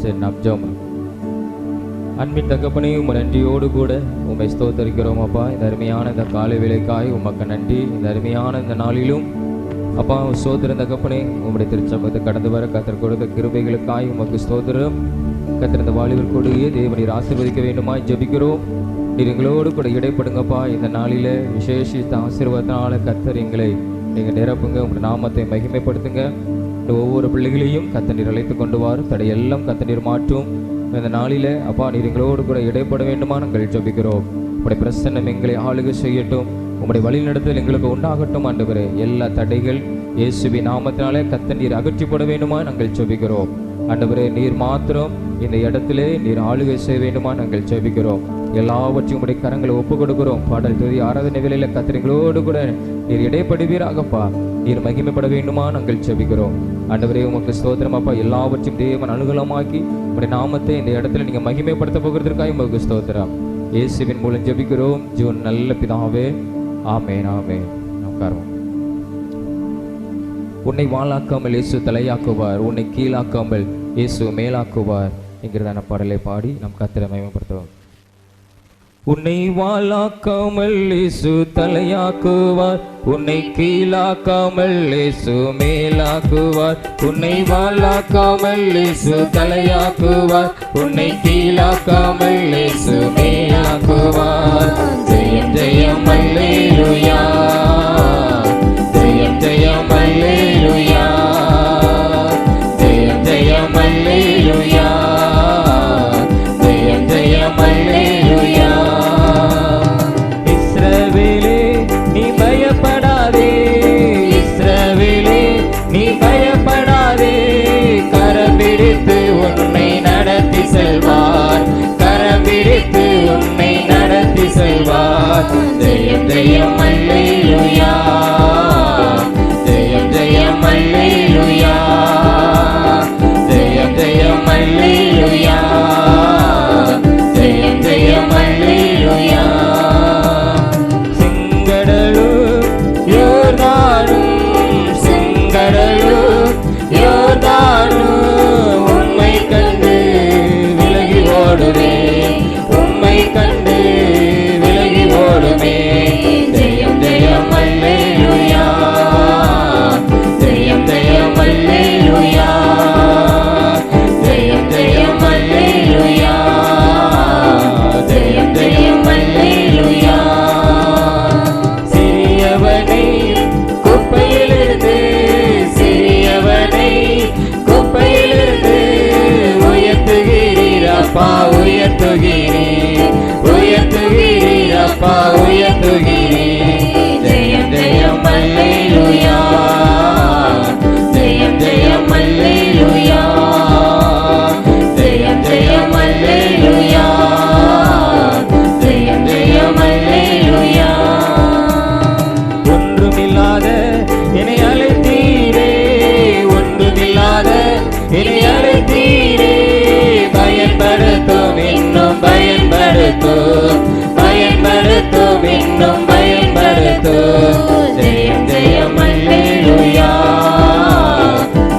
சரி, நாம் ஜெபம். அன்பின் தகப்பனே, உம்மை நன்றியோடு கூட உம்மை ஸ்தோத்தரிக்கிறோம் அப்பா. இந்த அருமையான இந்த காலை வேளைக்காய் உமக்கு நன்றி. இந்த அருமையான இந்த நாளிலும் அப்பா ஸ்தோத்திரம் தகப்பனே. உம்முடைய திருச்சபத்தை கடந்து வர கர்த்தர் கொடுத்த கிருபைகளுக்காய் உமக்கு ஸ்தோத்திரம். கர்த்தர் இந்த வாலிபர் கொடியே தேவனீர் ஆசீர்வதிக்க வேண்டுமாய் ஜெபிக்கிறோம். நீர் எங்களோடு கூட இடைப்படுங்கப்பா. இந்த நாளில் விசேஷித்த ஆசீர்வாதத்தினால கர்த்தர் எங்களை நீங்கள் நிரப்புங்க. உங்களுடைய நாமத்தை மகிமைப்படுத்துங்க. ஒவ்வொரு பிள்ளைகளையும் கர்த்தர் நீர் அழைத்து கொண்டு வாரும். தடையெல்லாம் கர்த்தர் நீர் மாற்றும். இந்த நாளில் அப்பா நீர் எங்களோடு கூட இடைப்பட வேண்டுமா நாங்கள் ஜெபிக்கிறோம். உங்களுடைய பிரசன்னம் எங்களை ஆளுகை செய்யட்டும். உங்களுடைய வழிநடத்தல் எங்களுக்கு உண்டாகட்டும் ஆண்டவரே. எல்லா தடைகள் இயேசுவின் நாமத்தினாலே கர்த்தர் நீர் அகற்றிப்பட வேண்டுமா நாங்கள் ஜெபிக்கிறோம். ஆண்டவரே, நீர் மாத்திரம் இந்த இடத்திலே நீர் ஆளுகை செய்ய வேண்டுமா நாங்கள் ஜெபிக்கிறோம். எல்லாவற்றையும் உடைய கரங்களை ஒப்பு கொடுக்கிறோம். பாடல் தொகுதி ஆராதனை வேளையில கர்த்தர் எங்களோடு கூட நீர் இடைப்படுவீராகப்பா. நீர் மகிமைப்பட வேண்டுமா நாங்கள் ஜெபிக்கிறோம். ஆண்டவரே, உமக்கு ஸ்தோத்திரம் அப்பா. எல்லாவற்றையும் தேவன் அனுகூலமாக்கி உடைய நாமத்தை இந்த இடத்துல நீங்க மகிமைப்படுத்த போகிறதுக்காக உமக்கு ஸ்தோத்திரம். இயேசுவின் மூலம் ஜெபிக்கிறோம் ஜீவன் நல்ல பிதாவே. ஆமென், ஆமென். நமஸ்காரம். உன்னை வாளாக்காமல் இயேசு தலையாக்குவார், உன்னை கீழாக்காமல் இயேசு மேலாக்குவார் என்கிறதான பாடலை பாடி நம் கர்த்தரை மகிமைப்படுத்துவோம். உன்னை வாளாக்காமல் இயேசு தலையாக்குவார், உன்னை கீழாக்காமல் இயேசு மேலாக்குவார். உன்னை வாளாக்காமல் இயேசு தலையாக்குவார், உன்னை கீழாக்காமல் இயேசு மேலாக்குவார். ஜெயம் ஜெயம் அல்லேலூயா, ஜெயம் ஜெயம் அல்லேலூயா, ஜெயம் ஜெயம் அல்லேலூயா, ஜெயம் ஜெயம் அல்லேலூயா. இஸ்ரவேலே நீ பயப்படாதே, இஸ்ரவேலே நீ பயப்படாதே. கரம் பிடித்து உன்னை நடத்தி செல்வார், கரம் பிடித்து உன்னை நடத்தி செல்வார். ஜெயம் ஜெயம் அல்லேலூயா, ஜெயம் ஜெயம் அல்லேலூயா, ஜெயம் ஜெயம் அல்லேலூயா, ஜெயம் ஜெயம் அல்லேலூயா. செங்கடலு யோர்தானும், செங்கடலு யோர்தானும் உம்மை கண்டு விலகி ஓடுவே, உம்மை கண்டு விலகி ஓடுமே. ஜெயம் ஜெயம் அல்லேலூயா, ஜெயம் ஜெயம் அல்லேலூயா, ஜெயம் ஜெயம் அல்லேலூயா, ஜெயம் ஜெயம் அல்லேலூயா. சிறியவனை குப்பையிலிருந்து, சிறியவனை குப்பையிலிருந்து உயர்த்துகிறீர் அப்பா, உயர்த்துகிறீர், உயர்த்துகிறீர் அப்பா, உயர்த்துகிறீர். ஜெயம் ஜெயம் அல்லேலூயா, ஜெயம் ஜெயம் அல்லேலூயா, ஜெயம் ஜெயம் அல்லேலூயா, ஜெயம் ஜெயம் அல்லேலூயா. ஒன்றுமில்லாத என்னை அழைத்தீரே, ஒன்றுமில்லாத என்னை அழைத்தீரே. பயன்படுத்தும் இன்னும் பயன்படுத்தும், பயன்படுத்தும் இன்னும் பயன்படுத்தும். ஜெயம் ஜெயம் அல்லேலூயா,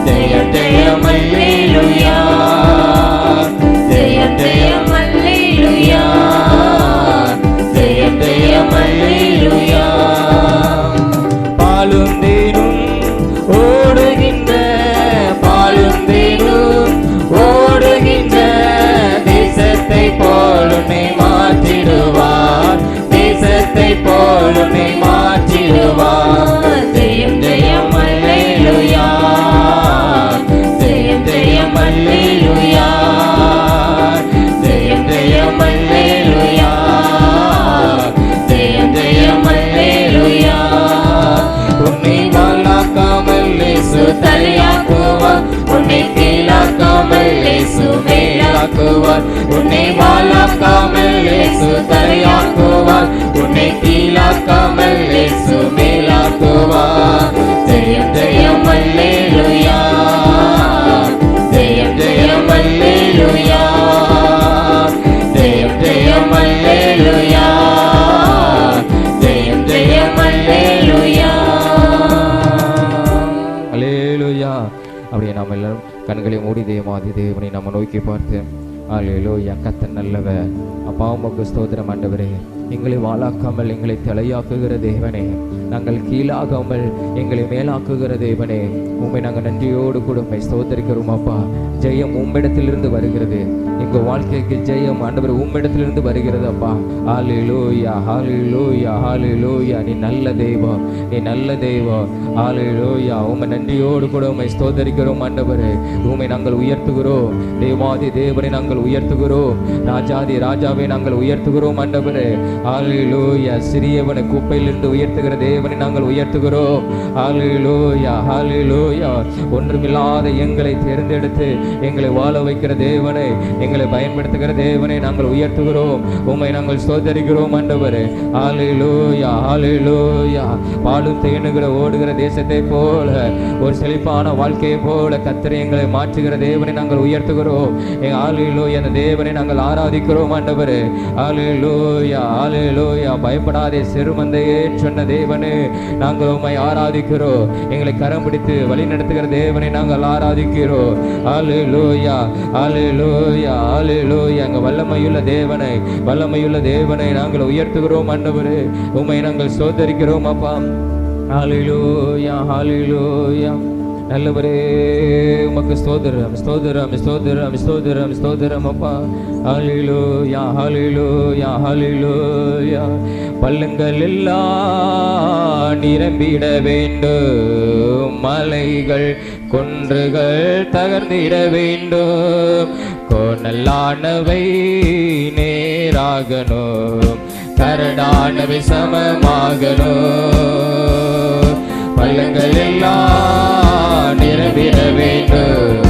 ஜெயம் ஜெயம் அல்லேலூயா, ஜெயம் ஜெயம் அல்லேலூயா, ஜெயம் ஜெயம் அல்லேலூயா. பாலும் தேனும் ஓடுகின்ற, பாலும் தேனும் ஓடுகின்ற தேசத்தை போல் உன்னை மாற்றிடுவார், தேசத்தை போல் உன்னை மாற்றிடுவார். ஜெயம் ஜெயம் அல்லேலூயா, ஜெயம் ஜெயம் அல்லேலூயா, ஜெயம் ஜெயம் அல்லேலூயா, ஜெயம் ஜெயம் அல்லேலூயா. உன்னை வாளாக்காமல் இயேசு தலையாக்குவார், உன்னை கீழாக்காமல் இயேசு மேலாக்குவார். உன்னை வாளாக்காமல் இயேசு தலையாக்குவார், உன்னை கீழாக்காமல் இயேசு மேலாக்குவார். ஜெயம் ஜெயம் அல்லேலூயா, ஜெயம் ஜெயம் அல்லேலூயா, ஜெயம் ஜெயம் அல்லேலூயா, ஜெயம் ஜெயம் அல்லேலூயா. அல்லேலூயா. அப்படியே நாம் எல்லாரும் கண்களை மூடி தேவாதி தேவனை நம்ம நோக்கி பார்த்து அல்லேலூயா கர்த்தர் நல்லவர். அப்பா உமக்கு ஸ்தோத்திரம் ஆண்டவரே. எங்களை வாழாக்காமல் எங்களை தலையாக்குகிற தேவனே, நாங்கள் கீழாகாமல் எங்களை மேலாக்குகிற தேவனே, உண்மை நாங்கள் நன்றியோடு கூட உண்மை ஸ்தோத்தரிக்கிறோம். அப்பா ஜெயம் உம்மிடத்திலிருந்து வருகிறது. எங்கள் வாழ்க்கைக்கு ஜெயம் ஆண்டவர் உம்மிடத்திலிருந்து வருகிறது. அப்பா ஹல்லேலூயா ஹல்லேலூயா ஹல்லேலூயா. நீ நல்ல தெய்வம், நீ நல்ல தெய்வம். ஹல்லேலூயா. உம்மை நன்றியோடு கூட உண்மை ஸ்தோத்தரிக்கிறோம் ஆண்டவரே. உம்மை நாங்கள் உயர்த்துகிறோம். தேவாதி தேவனை நாங்கள் உயர்த்துகிறோம். ராஜாதி ராஜாவை நாங்கள் உயர்த்துகிறோம் ஆண்டவரே. ஹல்லேலூயா. சிறியவனை குப்பையிலிருந்து உயர்த்துகிற தேவனை நாங்கள் உயர்த்துகிறோம். ஹல்லேலூயா ஹல்லேலூயா. ஒன்றுமில்லாத எங்களை தேர்ந்தெடுத்து எங்களை வாழ வைக்கிற தேவனை, எங்களை பயன்படுத்துகிற தேவனை நாங்கள் உயர்த்துகிறோம். உம்மை நாங்கள் ஸ்தோத்தரிக்கிறோம் ஆண்டவரே. ஹல்லேலூயா ஹல்லேலூயா. பாலும் தேனுகிற ஓடுகிற தேசத்தை போல, ஒரு செழிப்பான வாழ்க்கையை போல கர்த்தர் எங்களை மாற்றுகிற தேவனை நாங்கள் உயர்த்துகிறோம். ஹல்லேலூயா. அந்த தேவனை நாங்கள் ஆராதிக்கிறோம் ஆண்டவரே. ஹல்லேலூயா ஹல்லேலூயா. பயப்படாதே சிறுமந்தையே சொன்ன தேவனே, நாங்கள் உம்மை ஆராதிக்கிறோம். எங்களை கரம் பிடித்து வழி நடத்துகிற தேவனை நாங்கள் ஆராதிக்கிறோம். ஹல்லேலூயா ஹல்லேலூயா ஹல்லேலூயா. எங்கள் வல்லமையுள்ள தேவனை, வல்லமையுள்ள தேவனை நாங்கள் உயர்த்துகிறோம் ஆண்டவரே. உம்மை நாங்கள் ஸ்தோத்தரிக்கிறோம் அப்பா. ஹல்லேலூயா ஹல்லேலூயா. நல்லவரே உமக்கு ஸ்தோத்திரம் ஸ்தோத்திரம் ஸ்தோத்திரம் ஸ்தோத்திரம் ஸ்தோத்திரம் அப்பா. ஹல்லேலூயா ஹல்லேலூயா ஹல்லேலூயா. பள்ளங்கள் எல்லாம் நிரம்பிட வேண்டும், மலைகள் குன்றுகள் தகர்ந்திட வேண்டும், கோணலானவை நேராகணும், கரடானவை சமமாகணும். பள்ளங்கள் எல்லாம் நிரம்பிட வேண்டும்,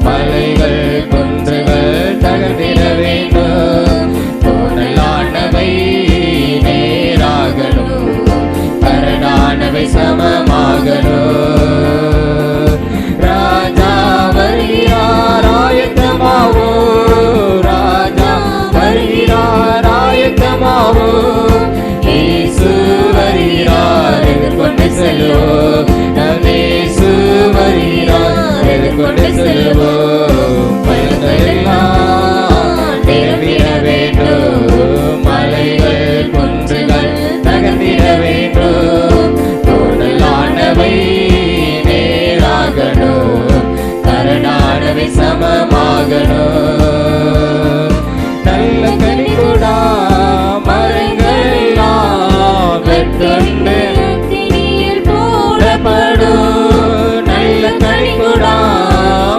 மலைகள் குன்றுகள் தகர்ந்திட வேண்டும், கோணலானவை நேராகணும், கரடானவை சமமாகணும். ராஜா வருகிறார் ஆயத்தமாவோ, ராஜா வருகிறார் ஆயத்தமாவோ, இயேசு வருகிறார் எதிர்கொண்டு செல்வோம், நம் இயேசு வருகிறார் எதிர்கொண்டு செல்வோம். பயங்கள் எல்லாம் நிரம்பிட வேண்டும், மலைகள் குன்றுகள் தகர்ந்திட வேண்டும், கோணலானவை நேராகணும், கரடானவை சமமாகணும். நல்ல கனிகூடா மரங்கள் எல்லாம் வெட்கொண்டு அக்கினியில் போடப்படும், நல்ல கனிகூடா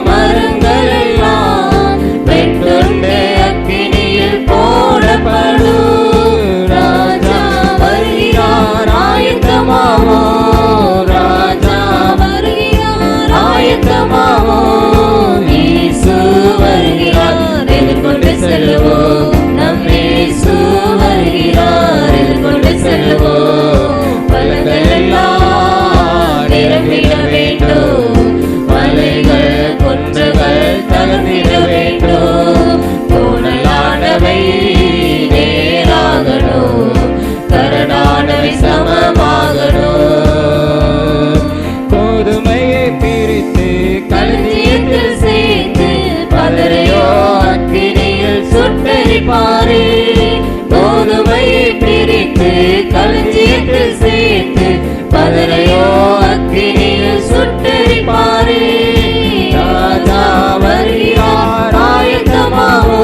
மரங்கள் எல்லாம் வெட்கொண்டு அக்கினியில் போடப்படும். ராஜா வருகிறார் ஆயத்தமாவோ, ராஜா வருகிறார் ஆயத்தமாவோ, இயேசு வருகிறார் எதிர்கொண்டு செல்வோம், நம் இயேசு வருகிறார் எதிர்கொண்டு செல்வோம். பள்ளங்கள் எல்லாம் நிரம்பிட வேண்டும், மலைகள் குன்றுகள் தகர்ந்திட வேண்டும், கோணலானவை நேராகணும், கரடானவை சமமாகணும். கோதுமையை பிரித்து களஞ்சியத்தில் சேர்த்து பதரையோ அக்கினியில் சுட்டெரிப்பாரே, கோதுமையை பிரித்து களஞ்சியத்தில் சேர்த்து பதரையோ அக்கினியில் சுட்டெரிப்பாரே. ராஜா வருகிறார் ஆயத்தமாவோ,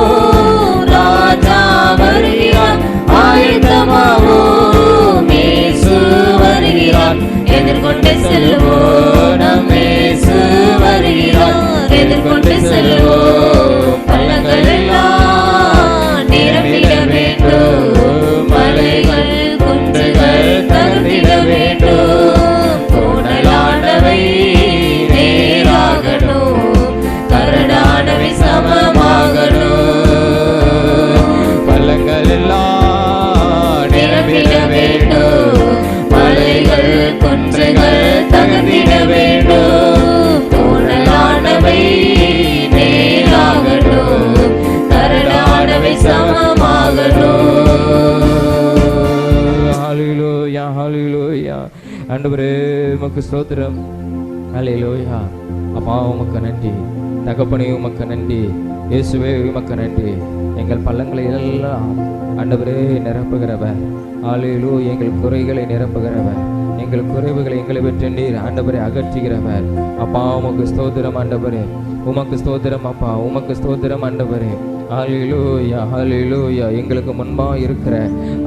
ராஜா வருகிறார் ஆயத்தமாவோ, இயேசு வருகிறார் எதிர்கொண்டு செல்வோம், நம் இயேசு வருகிறார் எதிர்கொண்டு செல்வோம். பள்ளங்கள் எல்லாம் நிரம்பிட வேண்டும், மலைகள் குன்றுகள் தகர்ந்திட வேண்டும், கோணலானவை நேராகணும், கரடானவை சமமாகணும். பள்ளங்கள் எல்லாம் நிரம்பிட வேண்டும், மலைகள் குன்றுகள் தகர்ந்திட வேண்டும், கோணலானவை நேராகணும், கரடானவை சமமாகணும். ஹல்லேலூயா ஹல்லேலூயா. ஆண்டவரே உமக்கு ஸ்தோத்திரம். ஹல்லேலூயா. அப்பா உமக்கு நன்றி. தகப்பனே உமக்கு நன்றி. இயேசுவே உமக்கு நன்றி. எங்கள் பள்ளங்களை எல்லாம் ஆண்டவரே நிரப்புகிறவர். ஹல்லேலூயா. எங்கள் குறைகளை நிரப்புகிறவர். எங்கள் குறைவுகளை எங்களை விட்டு நீர் ஆண்டவரை அகற்றுகிறவர். அப்பா உமக்கு ஸ்தோத்திரம் ஆண்டவரே. உமக்கு ஸ்தோத்திரம் அப்பா. உமக்கு ஸ்தோத்திரம் ஆண்டவரே. ஹல்லேலூயா ஹல்லேலூயா. எங்களுக்கு முன்பாக இருக்கிற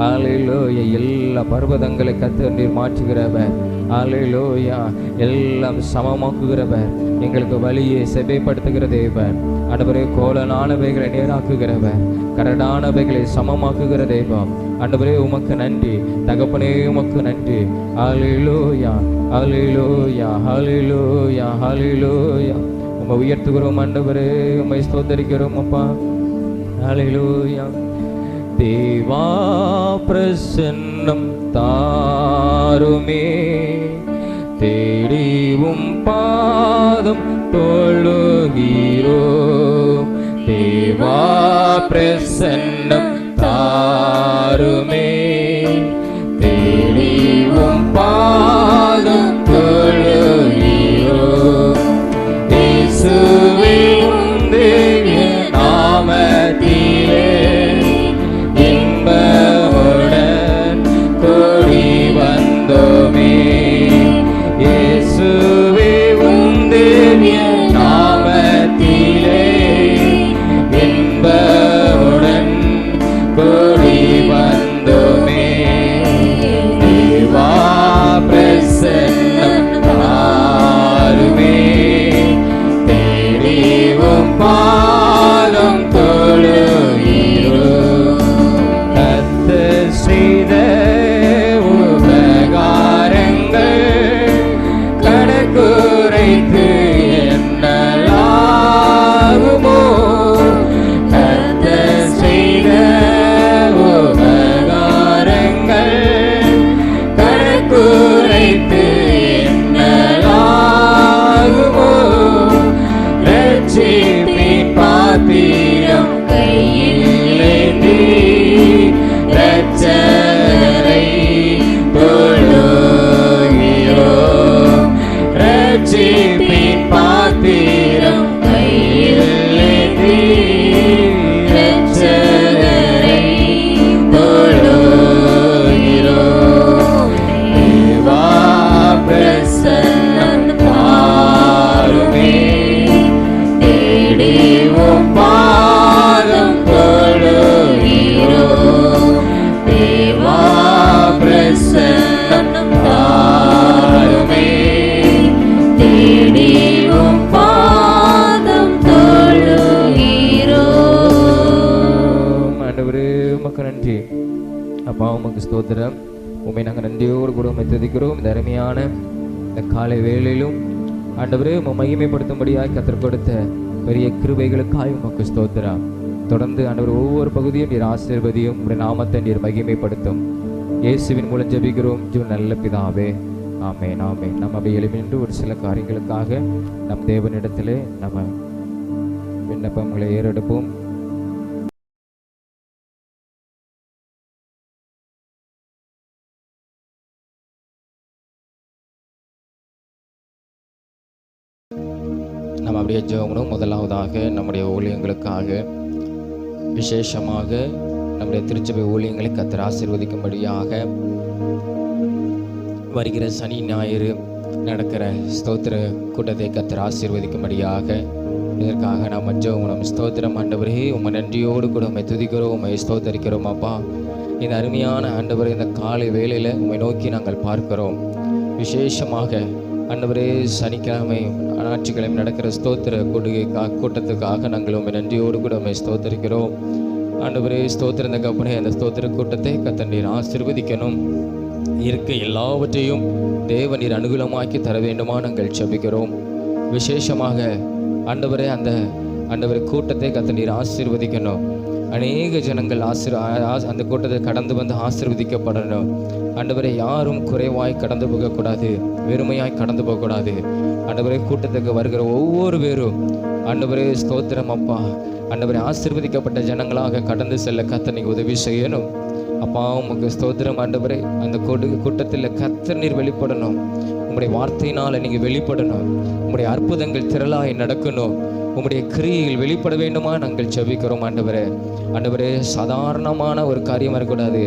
ஹல்லேலூயா எல்லா பர்வதங்களை கர்த்தர் நீர் மாற்றுகிறவர். ஹல்லேலூயா. எல்லாம் சமமாக்குகிறவர். எங்களுக்கு வழியை செவ்வைப்படுத்துகிற தேவன் ஆண்டவரே. கோலனானவைகளை நேராக்குகிறவர். கரடானவைகளை சமமாக்குகிற தெய்வம் ஆண்டவரே. உமக்கு நன்றி தகப்பனே. உமக்கு நன்றி. ஹல்லேலூயா ஹல்லேலூயா ஹல்லேலூயா ஹல்லேலூயா. உம்மை உயர்த்துகிறோம் ஆண்டவரே. உம்மை ஸ்தோத்தரிக்கிறோம் அப்பா. ஹல்லேலூயா. தேவா பிரசன்னம் தாருமே, தேடிவும் பாதம் தொழுகிறோ. தேவா பிரசன்னம் தாருமே, தேடிவும் பாதம் தொழுகிறோ. இயேசுவே உம்முடைய நாமத்திலே இன்பமுடன் கூடி வந்தோமே. இயேசுவே உம்முடைய நாமத்திலே இன்பமுடன் கூடி வந்தோமே. தேவா பிரசன்னம் தாருமே, தேடிவும் பாதம் தொழுகிறோ. கர்த்தர் செய்த உபகாரங்கள் கணக்குரைத்து எண்ணலாகுமோ. கர்த்தர் செய்த உபகாரங்கள் கணக்குரைத்து எண்ணலாகுமோ. ரட்சிப்பின் பாத்திரம் கையிலேந்தி இரட்சகரை தொழுகிறோம். ரட்சிப்பின் பாத்திரம் கையிலேந்தி இரட்சகரை தொழுகிறோம். தேவா பிரசன்னம் தாருமே, தேடிவும் பாதம் தொழுகிறோ. தேவா பிரசன்னம் தாருமே, தேடிவும் பாதம் தொழுகிறோ. ஆண்டவரே உமக்கு நன்றி அப்பா. உமக்கு ஸ்தோத்திரம். உம்மை நாங்கள் நன்றியோடு கூட உம்மை துதிக்கிறோம். இந்த அருமையான இந்த காலை வேளையிலும் ஆண்டவரே உம்மை மகிமைப்படுத்தும்படியாய் கர்த்தர் கொடுத்த பெரிய கிருபைகளுக்காய் உமக்கு ஸ்தோத்திரம். தொடர்ந்து ஆண்டவர் ஒவ்வொரு பகுதியும் நீர் ஆசீர்வதியும். உம்முடைய நாமத்தை நீர் மகிமைப்படுத்தும். இயேசுவின் மூலம் ஜெபிக்கிறோம் நல்ல பிதாவே. ஆமென் ஆமென். நம்ம அப்படி எழுமின்று ஒரு சில காரியங்களுக்காக நம் தேவனிடத்திலே நம்ம விண்ணப்பங்களை ஏறெடுப்போம். நம்ம அப்படியே ஜெபம். முதலாவதாக நம்முடைய ஊழியங்களுக்காக, விசேஷமாக நம்முடைய திருச்சபை ஊழியங்களை கர்த்தர் ஆசீர்வதிக்கும்படியாக வருகிற சனி ஞாயிறு நடக்கிற ஸ்தோத்திர கூட்டத்தை கர்த்தர் ஆசீர்வதிக்கும்படியாக இதற்காக நாம் ஜெபம். ஸ்தோத்திரம் ஆண்டவரே. உம்மை நன்றியோடு கூட உம்மை துதிக்கிறோம், உம்மை ஸ்தோத்தரிக்கிறோம் அப்பா. இந்த அருமையான ஆண்டவரே, இந்த காலை வேளையில் உம்மை நோக்கி நாங்கள் பார்க்கிறோம். விசேஷமாக ஆண்டவரே, சனிக்கிழமை ஞாயிற்றுக்கிழமை நடக்கிற ஸ்தோத்திர கூட்டத்துக்காக நாங்கள் உம்மை நன்றியோடு கூட உம்மை ஸ்தோத்தரிக்கிறோம் ஆண்டவரே. ஸ்தோத்திர கப்பனே, அந்த ஸ்தோத்திர கூட்டத்தை கர்த்தர் நீர் ஆசீர்வதிக்கணும். இருக்க எல்லாவற்றையும் தேவ நீர் அனுகூலமாக்கி தர வேண்டுமா நாங்கள் ஜெபிக்கிறோம். விசேஷமாக ஆண்டவரே, அந்த ஆண்டவரே கூட்டத்தை கர்த்தர் நீர் ஆசீர்வதிக்கணும். அநேக ஜனங்கள் அந்த கூட்டத்தை கடந்து வந்து ஆசீர்வதிக்கப்படணும். ஆண்டவரே, யாரும் குறைவாய் கடந்து போகக்கூடாது, வெறுமையாய் கடந்து போகக்கூடாது. ஆண்டவரே, கூட்டத்துக்கு வருகிற ஒவ்வொரு பேரும் ஆண்டவரே ஸ்தோத்திரம் அப்பா. ஆண்டவரே, ஆசீர்வதிக்கப்பட்ட ஜனங்களாக கடந்து செல்ல கர்த்தர் நீர் உதவி செய்யணும் அப்பா. உமக்கு ஸ்தோத்திரம் ஆண்டவரே. அந்த கூட்டத்தில் கர்த்தர் நீர் வெளிப்படணும். உங்களுடைய வார்த்தையினால் நீங்கள் வெளிப்படணும். உங்களுடைய அற்புதங்கள் திரளாய் நடக்கணும். உம்முடைய கிரியைகள் வெளிப்பட வேண்டுமா நாங்கள் ஜெபிக்கிறோம் ஆண்டவரே. ஆண்டவரே, சாதாரணமான ஒரு காரியமாக இருக்கக்கூடாது.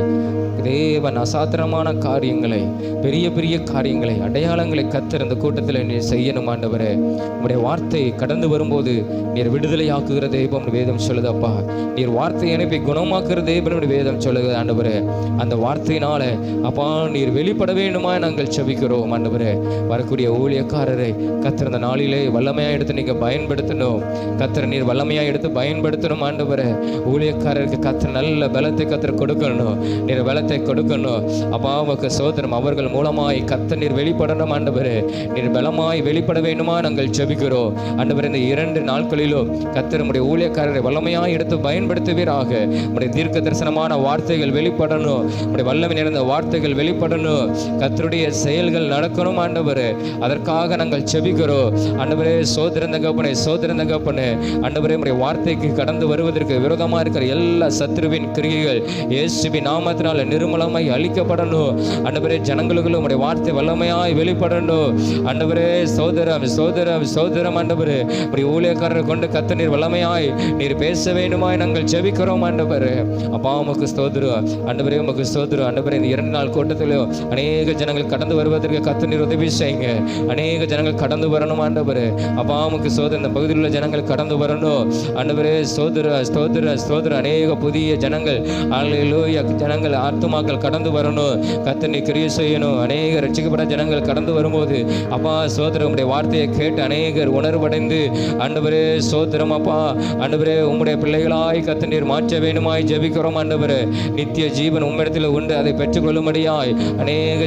தேவன் அசாத்திரமான காரியங்களை, பெரிய பெரிய காரியங்களை, அடையாளங்களை கர்த்தர் இந்த கூட்டத்தில் நீர் செய்யணும் ஆண்டவரே. உம்முடைய வார்த்தை கடந்து வரும்போது நீர் விடுதலை ஆக்குகிற தெய்வம் வேதம் சொல்லுதப்பா. நீர் வார்த்தை அனுப்பி குணமாக்குகிற தெய்வம் வேதம் சொல்லுது ஆண்டவரே. அந்த வார்த்தையினால அப்பா நீர் வெளிப்பட வேண்டுமா நாங்கள் ஜெபிக்கிறோம் ஆண்டவரே. வரக்கூடிய ஊழியக்காரரை கர்த்தர் அந்த நாளிலே வல்லமையாக எடுத்து நீங்கள் பயன்படுத்தணும். கர்த்தர் நீர் வல்லமையாக எடுத்து பயன்படுத்தணும் ஆண்டவரே. ஊழியக்காரருக்கு கர்த்தர் நல்ல பலத்தை கர்த்தர் கொடுக்கணும். நீர் பலத்தை கொடுக்கணும் அப்பா. உமக்கு ஸ்தோத்திரம். அவர்கள் மூலமாய் கர்த்தர் நீர் வெளிப்படணும் ஆண்டவரே. நீர் பலமாய் வெளிப்பட வேண்டுமா நாங்கள் ஜெபிக்கிறோம் ஆண்டவரே. இந்த 2 நாட்களிலும் கர்த்தர் உம்முடைய ஊழியக்காரரை வல்லமையாய் எடுத்து பயன்படுத்துவீராக. உம்முடைய தீர்க்க தரிசனமான வார்த்தைகள் வெளிப்படணும். உம்முடைய வல்லமை நிறைந்த வார்த்தைகள் வெளிப்படணும். கர்த்தருடைய செயல்கள் நடக்கணும் ஆண்டவரே. அதற்காக நாங்கள் ஜெபிக்கிறோம் ஆண்டவரே. சோதரந்த தகப்பனே, சோதரந்த தகப்பனே ஆண்டவரே, உம்முடைய வார்த்தைக்கு கடந்து வருவதற்கு விரோதமாக இருக்கிற எல்லா சத்துருவின் கிரியைகள் இயேசுவின் நாமத்தினால நிர்மலமாய் அழிக்கப்படணும் ஆண்டவரே. ஜனங்களுக்குள்ள உம்முடைய வார்த்தை வல்லமையாய் வெளிப்படணும் ஆண்டவரே. சோதரம் சோதரம் சோதரம் ஆண்டவரே. உம்முடைய ஊழியக்காரரை கொண்டு கர்த்தர் நீர் வல்லமையாய் நீர் பேச வேண்டுமாய் நாங்கள் ஜெபிக்கிறோம் ஆண்டவரே. அப்பா உமக்கு ஸ்தோத்திரம் ஆண்டவரே. உமக்கு ஸ்தோத்திரம் ஆண்டவரே. இந்த 2 நாள் கூட்டத்திலும் அநேக ஜனங்கள் கடந்து வருவதற்கு கர்த்தர் நீர் உதவி செய்யுங்க. அநேக ஜனங்கள் கடந்து வரணும் ஆண்டவரே. அப்பா உமக்கு ஸ்தோத்திரம். இந்த பகுதியில் உள்ள ஜனங்கள் கடந்து வரணும் ஆண்டவரே. ஸ்தோத்திர ஸ்தோத்திர ஸ்தோத்திரம். அநேக புதிய ஜனங்கள் அல்லேலூயா ஜனங்கள் ஆத்துமாக்கள் கடந்து வரணும். கர்த்தர் நீர் கிரியை செய்யணும். அநேக ரட்சிக்கப்பட்ட ஜனங்கள் கடந்து வரும்போது அப்பா ஸ்தோத்திரம் உம்முடைய வார்த்தையை கேட்டு அநேகர் உணர்வடைந்து ஆண்டவரே ஸ்தோத்திரம் அப்பா ஆண்டவரே உம்முடைய பிள்ளைகளாய் கர்த்தர் நீர் மாற்ற வேண்டுமாய் ஜெபிக்கிறோம் ஆண்டவரே. நித்திய ஜீவன் உம்மிடத்தில் உண்டு. அதை பெற்றுக்கொள்ளும்படியாய் அநேக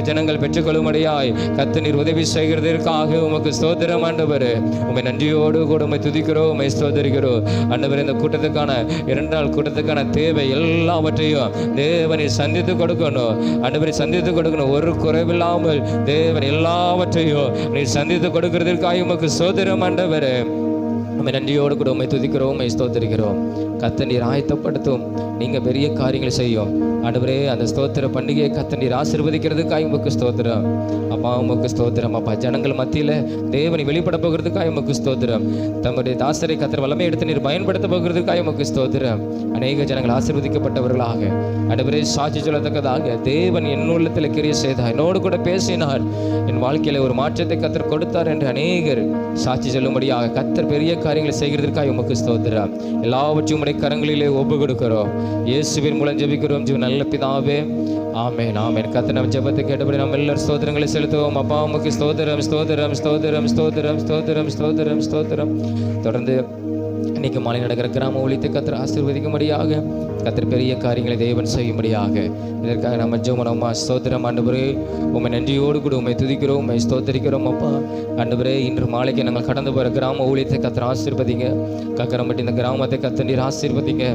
ஜனங்கள் பெற்றுக்கொள்ளும்படியாய் கர்த்தர் நீர் உதவி செய்கிறதற்காக உமக்கு ஸ்தோத்திரம் ஆண்டவரே. உம்மை நன்றியோடு கூட உம்மை துதிக்கிறோம், உம்மை ஸ்தோத்திரிக்கிறோம் ஆண்டவரே. இந்த கூட்டத்துக்கான 2 நாள் கூட்டத்துக்கான தேவை எல்லாவற்றையும் தேவனை சந்தித்து கொடுக்கணும் ஆண்டவரை. சந்தித்து கொடுக்கணும். ஒரு குறைவில்லாமல் தேவன் எல்லாவற்றையும் நீ சந்தித்து கொடுக்கிறதற்காக உமக்கு ஸ்தோத்திரம் ஆண்டவரே. உம்மை நன்றியோடு கூட உம்மை துதிக்கிறோம், உம்மை ஸ்தோத்திரிக்கிறோம். கர்த்தர் நீர் ஆயத்தப்படுத்தும். நீங்க பெரிய காரியங்களை செய்யும் ஆண்டவரே. அந்த ஸ்தோத்திர பண்டிகையை கர்த்தர் நீர் ஆசீர்வதிக்கிறதுக்காக உமக்கு ஸ்தோத்திரம் அப்பா. உமக்கு ஸ்தோத்திரம் அப்பா. ஜனங்கள் மத்தியில் தேவனை வெளிப்பட போகிறதுக்காக உமக்கு ஸ்தோத்திரம். தம்முடைய தாசரை கர்த்தர் வல்லமை எடுத்து நீர் பயன்படுத்த போகிறதுக்காக உமக்கு ஸ்தோத்திரம். அநேக ஜனங்கள் ஆசீர்வதிக்கப்பட்டவர்களாக ஆண்டவரே சாட்சி சொல்லத்தக்கதாக தேவன் என் உள்ளத்தில் கிரியை செய்தார், என்னோடு கூட பேசினார், என் வாழ்க்கையில ஒரு மாற்றத்தை கர்த்தர் கொடுத்தார் என்று அநேகர் சாட்சி சொல்லும்படியாக கர்த்தர் பெரிய காரியங்களை செய்கிறதற்காக உமக்கு ஸ்தோத்திரம். எல்லாவற்றையும் உம்முடைய கரங்களிலே ஒப்பு கொடுக்கிறோம். இயேசுவின் மூலம் ஜெபிக்கிறோம் ஜீவ நல்ல பிதாவே, ஆமென் ஆமென். கர்த்தர் நம் ஜெபத்தை கேட்டபடி நாம் எல்லாரும் ஸ்தோத்திரங்களை செலுத்துவோம். அப்பா உமக்கு ஸ்தோத்திரம் ஸ்தோத்திரம் ஸ்தோத்திரம் ஸ்தோத்திரம் ஸ்தோத்திரம் ஸ்தோத்திரம் ஸ்தோத்திரம். தொடர்ந்து இன்னைக்கு மாலை நடக்கிற கிராம ஊழியத்தை கர்த்தர் ஆசீர்வதிக்கும்படியாக கர்த்தர் பெரிய காரியங்களை தேவன் செய்யும்படியாக இதற்காக நம்ம ஜெபம் ஸ்தோத்திரம் ஆண்டவரே. உம்மை நன்றியோடு கூட உம்மை துதிக்கிறோம், உம்மை ஸ்தோத்திரிக்கிறோம் அப்பா ஆண்டவரே. இன்று மாலைக்கு நாங்கள் கடந்து போகிற கிராம ஊழியத்தை கர்த்தர் ஆசீர்வதிங்க. கக்கரம்பட்டி இந்த கிராமத்தை கர்த்தர் நீர் ஆசீர்வதிங்க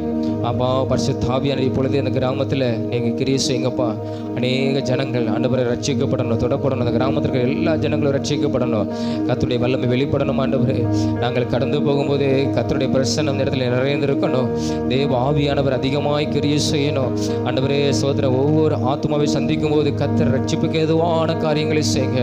அப்பா. பரிசுத்த ஆவியானவர் இப்பொழுது இந்த கிராமத்தில் நீங்கள் கிரியை செய்யுங்கப்பா. அநேக ஜனங்கள் ஆண்டவரை ரட்சிக்கப்படணும், தொடப்படணும். அந்த கிராமத்திற்கு எல்லா ஜனங்களும் ரட்சிக்கப்படணும். கர்த்தருடைய வல்லமை வெளிப்படணும் ஆண்டவரே. நாங்கள் கடந்து போகும்போது கர்த்தருடைய பிரசன்னம் இடத்துல நிறைந்திருக்கணும். தேவ ஆவியானவர் அதிகமாய் கிரியை செய்யணும் ஆண்டவரே. சோதர ஒவ்வொரு ஆத்மாவை சந்திக்கும் போது கர்த்தர் ரட்சிப்புக்கு ஏதுவான காரியங்களை செய்யுங்க,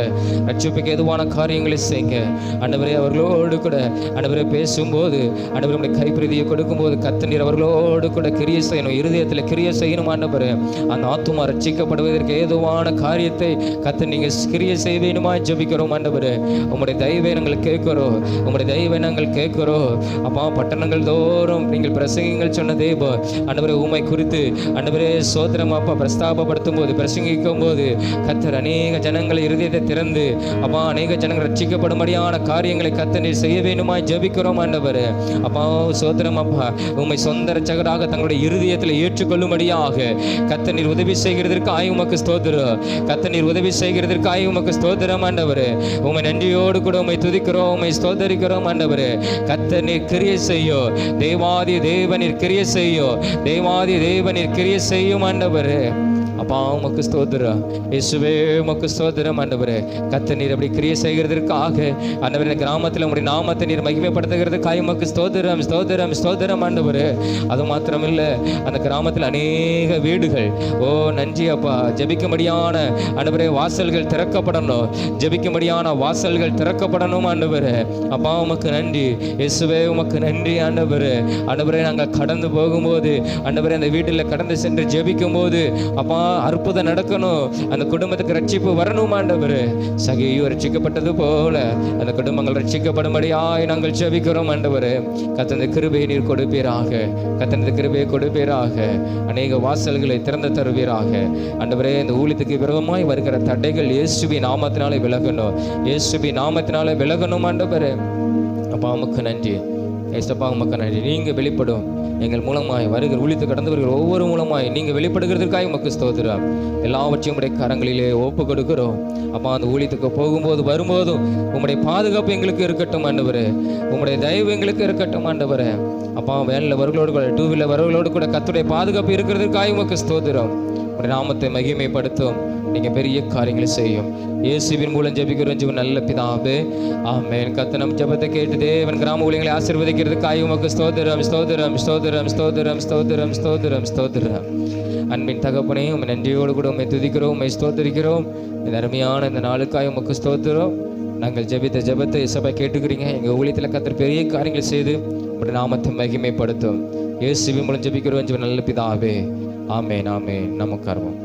ரட்சிப்புக்கு ஏதுவான காரியங்களை செய்யுங்க ஆண்டவரே. அவர்களோடு கூட ஆண்டவரே பேசும்போது ஆண்டவருடைய கைப்பிரதியை கொடுக்கும்போது கர்த்தர் நீர் அவர்களோடு கூட கிரியை செய்யணும், இருதயத்தில் கிரியை செய்யணும் ஆண்டவரே. அந்த ஆத்மா ரட்சிக்கப்படுவதற்கு ஏதுவான காரியத்தை கர்த்தர் நீங்கள் கிரியை செய்ய வேணுமா ஜெபிக்கிறோம் ஆண்டவரே. உம்முடைய தயவை நாங்கள் கேட்கிறோம், உம்முடைய தயவை நாங்கள் கேட்கிறோம் அப்பா. பட்டணங்கள் தோறும் நீங்கள் பிரசங்கிங்கள் சொன்ன தேவ ஆண்டவரே உம்மை குறித்து ஆண்டவரே சோத்திரம் அப்பா பிரஸ்தாபப்படுத்தும் போது பிரசங்கிக்கும் போது கர்த்தர் அநேக ஜனங்களை இருதயத்தை திறந்து அப்பா அநேக ஜனங்கள் ரட்சிக்கப்படும்படியான காரியங்களை கர்த்தர் நீர் செய்ய வேண்டுமா ஜெபிக்கிறோம் ஆண்டவரே. அப்பா சோத்திரம் அப்பா உம்மை சொந்த ரட்சகராக தங்களுடைய இருதயத்தில் ஏற்றுக்கொள்ளும்படியாக கர்த்தர் நீர் உதவி செய்கிறதற்காக உமக்கு ஸ்தோத்திரம். கர்த்தர் நீர் உதவி செய்கிறதற்காக உமக்கு ஸ்தோத்திரம் ஆண்டவரே. உம்மை நன்றியோடு கூட உம்மை துதிக்கிறோம், உம்மை ஸ்தோத்தரிக்கிறோம் ஆண்டவரே. கர்த்தர் நீர் கிரியை செய்யோ, தேவாதி தேவ நீர் கிரியை செய்யோ, தேவாதி தேவனின் கிரியை செய்யும் ஆண்டவரே. அப்பா உமக்கு ஸ்தோத்திரம் இயேசுவே, உமக்கு ஸ்தோத்திரம் ஆண்டவரே. கர்த்தர் நீர் அப்படி கிரியை செய்கிறதற்காக ஆண்டவரே, கிராமத்தில் உங்களுடைய நாமத்தை நீர் மகிமைப்படுத்துகிறதுக்காக உமக்கு ஸ்தோத்திரம் ஸ்தோத்திரம் ஸ்தோத்திரம் ஆண்டவரே. அது மாத்திரமில்ல, அந்த கிராமத்தில் அநேக வீடுகள் நன்றி அப்பா, ஜெபிக்கும்படியான ஆண்டவரே வாசல்கள் திறக்கப்படணும், ஜெபிக்கும்படியான வாசல்கள் திறக்கப்படணும் ஆண்டவரே. அப்பா உமக்கு நன்றி இயேசுவே, உமக்கு நன்றி ஆண்டவரே. ஆண்டவரே, நாங்கள் கடந்து போகும்போது ஆண்டவரே, அந்த வீட்டில் கடந்து சென்று ஜெபிக்கும் போது அப்பா அற்புதம் நடக்கணும், அந்த குடும்பத்துக்கு ரட்சிப்பு வரணும் ஆண்டவரே. சகேயு ரட்சிக்கப்பட்டது போல அந்த குடும்பங்கள் ரட்சிக்கப்படும்படியாய் நாங்கள் ஜெபிக்கிறோம் ஆண்டவரே. கர்த்தருடைய கிருபையை நீர் கொடுப்பீராக, கர்த்தருடைய கிருபையை கொடுப்பீராக, அநேக வாசல்களை திறந்து தருவீராக ஆண்டவரே. இந்த ஊழியத்துக்கு விரோதமாய் வருகிற தடைகள் இயேசுவின் நாமத்தினாலே விலகணும், இயேசுவின் நாமத்தினாலே விலகணும் ஆண்டவரே. அப்பா உமக்கு நன்றி ஏசப்பா, உமக்கு நன்றி. நீங்கள் வெளிப்படும் எங்கள் மூலமாய் வருகிற ஊழியத்தை கடந்து வருகிற ஒவ்வொரு மூலமாய் நீங்கள் வெளிப்படுகிறதுக்காக உமக்கு ஸ்தோத்திரம். எல்லாவற்றையும் உடைய கரங்களிலே ஒப்பு கொடுக்கிறோம் அப்பா. அந்த ஊழியத்துக்கு போகும்போது வரும்போதும் உங்களுடைய பாதுகாப்பு எங்களுக்கு இருக்கட்டும் ஆண்டவரே, உங்களுடைய தயவு எங்களுக்கு இருக்கட்டும் ஆண்டவரே. அப்பா வேனில் வரவர்களோடு கூட, டூ வீலர் வரவர்களோடு கூட கர்த்தருடைய பாதுகாப்பு இருக்கிறதுக்காக உமக்கு ஸ்தோத்திரம். உடைய நாமத்தை மகிமைப்படுத்தும், நீங்க பெரிய காரியங்களை செய்யும். இயேசுவின் மூலம் ஜெபிக்கிறோம் ஜீவன் நல்ல பிதாவே, ஆமென். கர்த்தர் நம் ஜெபத்தை கேட்டு தேவன் கிராம ஊழியங்களை ஆசீர்வதிக்கிறதுக்காக உமக்கு ஸ்தோத்திரம் ஸ்தோத்திரம் ஸ்தோத்திரம் ஸ்தோத்திரம் ஸ்தோத்திரம் ஸ்தோத்திரம் ஸ்தோத்திரம். அன்பின் தகப்பனே, உம்மை நன்றியோடு கூட உம்மை துதிக்கிறோம், உம்மை ஸ்தோத்திரிக்கிறோம். இந்த அருமையான இந்த நாளுக்காக உமக்கு ஸ்தோத்திரம். நாங்கள் ஜெபித்த ஜெபத்தை இயேசுவை கேட்டுக்கிறீங்க. எங்கள் ஊழியத்தில் கர்த்தர் பெரிய காரியங்களை செய்து உம்முடைய நாமத்தை மகிமைப்படுத்தும். இயேசுவின் மூலம் ஜெபிக்கிறோம் ஜீவன் நல்ல பிதாவே, ஆமென் ஆமென். நமக்கு ஆர்வம்.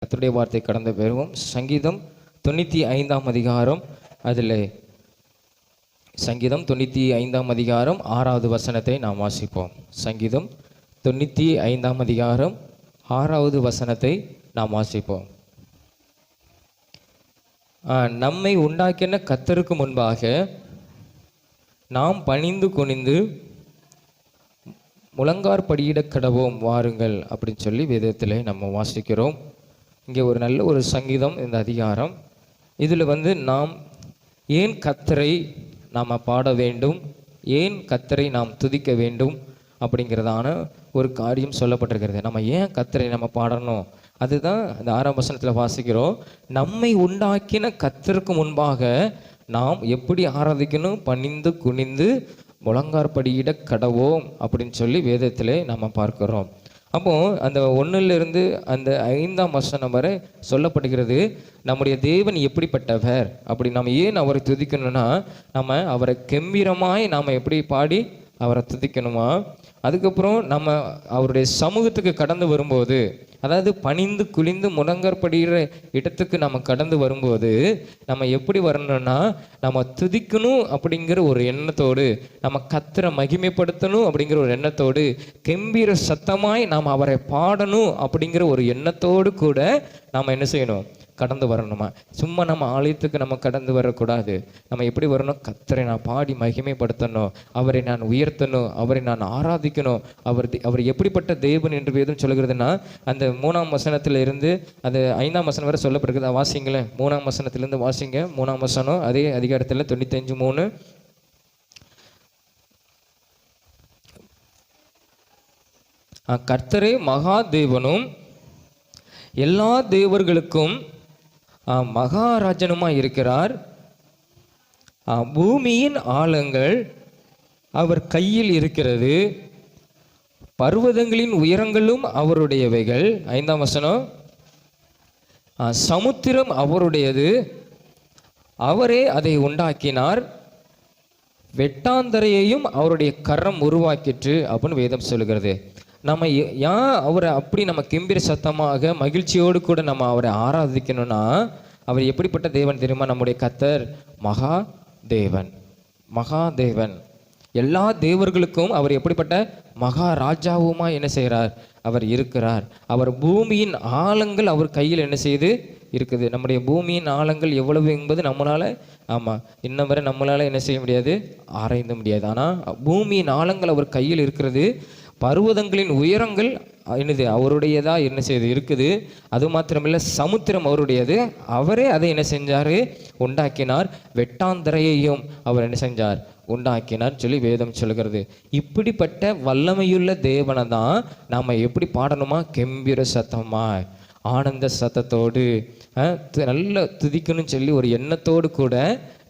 கர்த்தருடைய வார்த்தை கடந்த பெறுவோம். சங்கீதம் 95ஆம் அதிகாரம், அதில் சங்கீதம் 95ஆம் அதிகாரம் 6வது வசனத்தை நாம் வாசிப்போம். சங்கீதம் 95ஆம் அதிகாரம் 6வது வசனத்தை நாம் வாசிப்போம். நம்மை உண்டாக்கின கர்த்தருக்கு முன்பாக நாம் பணிந்து குனிந்து முழங்கார்படியிட கடவோம் வாருங்கள் அப்படின்னு சொல்லி வேதத்தில் நம்ம வாசிக்கிறோம். இங்கே ஒரு நல்ல ஒரு சங்கீதம் இந்த அதிகாரம். இதில் நாம் ஏன் கர்த்தரை நாம் பாட வேண்டும், ஏன் கர்த்தரை நாம் துதிக்க வேண்டும் அப்படிங்கிறதான ஒரு காரியம் சொல்லப்பட்டிருக்கிறது. நம்ம ஏன் கர்த்தரை நம்ம பாடணும், அதுதான் இந்த 6ஆம் வசனத்தில் வாசிக்கிறோம். நம்மை உண்டாக்கின கர்த்தருக்கு முன்பாக நாம் எப்படி ஆராதிக்கணும், பணிந்து குனிந்து முழங்கார்படியிட கடவோம் அப்படின்னு சொல்லி வேதத்திலே நம்ம பார்க்கிறோம். அப்போது அந்த 1லிருந்து அந்த 5ஆம் வசனம் வரை சொல்லப்படுகிறது நம்முடைய தேவன் எப்படிப்பட்டவர், அப்படி நம்ம ஏன் அவரை துதிக்கணும்னா, நம்ம அவரை கம்பீரமாய் நாம் எப்படி பாடி அவரை துதிக்கணுமா. அதுக்கப்புறம் நம்ம அவருடைய சமூகத்துக்கு கடந்து வரும்போது, அதாவது பணிந்து குனிந்து முழங்கார்படியிற இடத்துக்கு நம்ம கடந்து வரும்போது நம்ம எப்படி வரணும்னா, நம்ம துதிக்கணும் அப்படிங்கிற ஒரு எண்ணத்தோடு, நம்ம கர்த்தரை மகிமைப்படுத்தணும் அப்படிங்கிற ஒரு எண்ணத்தோடு, கம்பீர சத்தமாய் நாம் அவரை பாடணும் அப்படிங்கிற ஒரு எண்ணத்தோடு கூட நாம் என்ன செய்யணும், கடந்து வரணுமா. சும்மா நம்ம ஆலயத்துக்கு நம்ம கடந்து வரக்கூடாது. நம்ம எப்படி வரணும், கர்த்தரை நான் பாடி மகிமைப்படுத்தணும், அவரை நான் உயர்த்தணும், அவரை நான் ஆராதிக்கணும். அவர் எப்படிப்பட்ட தேவன் என்று வேதம் சொல்லுகிறதுனா, அந்த 3ஆம் வசனத்தில் இருந்து அது 5ஆம் வசனம் வரை சொல்லப்படுகிறது. வாசிங்களேன், 3ஆம் வசனத்திலிருந்து வாசிங்க. 3ஆம் வசனம் அதே அதிகாரத்தில் 95:3. கர்த்தரே மகா தேவனும் எல்லா தேவர்களுக்கும் மகாராஜனுமாய் இருக்கிறார். பூமியின் ஆழங்கள் அவர் கையில் இருக்கிறது, பர்வதங்களின் உயரங்களும் அவருடையவைகள். 5ஆம் வசனம், சமுத்திரம் அவருடையது, அவரே அதை உண்டாக்கினார், வெட்டாந்தரையையும் அவருடைய கரம் உருவாக்கிற்று அப்படின்னு வேதம் சொல்லுகிறது. நம்ம ஏன் அவரை அப்படி நம்ம கம்பீர சத்தமாக மகிழ்ச்சியோடு கூட நம்ம அவரை ஆராதிக்கணும்னா, அவர் எப்படிப்பட்ட தேவன் தெரியுமா? நம்முடைய கர்த்தர் மகா தேவன், மகா தேவன். எல்லா தேவர்களுக்கும் அவர் எப்படிப்பட்ட மகாராஜாவுமா என்ன செய்கிறார், அவர் இருக்கிறார். அவர் பூமியின் ஆழங்கள் அவர் கையில் என்ன செய்து இருக்குது. நம்முடைய பூமியின் ஆழங்கள் எவ்வளவு என்பது நம்மளால் இன்னும் வரை நம்மளால் என்ன செய்ய முடியாது, ஆராய்ந்த முடியாது. ஆனால் பூமியின் ஆழங்கள் அவர் கையில் இருக்கிறது, பர்வதங்களின் உயரங்கள் என்னது அவருடையதா என்ன செய்யுது இருக்குது. அது மாத்திரமில்லை, சமுத்திரம் அவருடையது, அவரே அதை என்ன செஞ்சார், உண்டாக்கினார். வெட்டாந்தரையையும் அவர் என்ன செஞ்சார், உண்டாக்கினார் சொல்லி வேதம் சொல்கிறது. இப்படிப்பட்ட வல்லமையுள்ள தேவனை தான் நாம் எப்படி பாடணுமா, கெம்பீர சத்தமா ஆனந்த சத்தத்தோடு நல்ல துதிக்கணும்னு சொல்லி ஒரு எண்ணத்தோடு கூட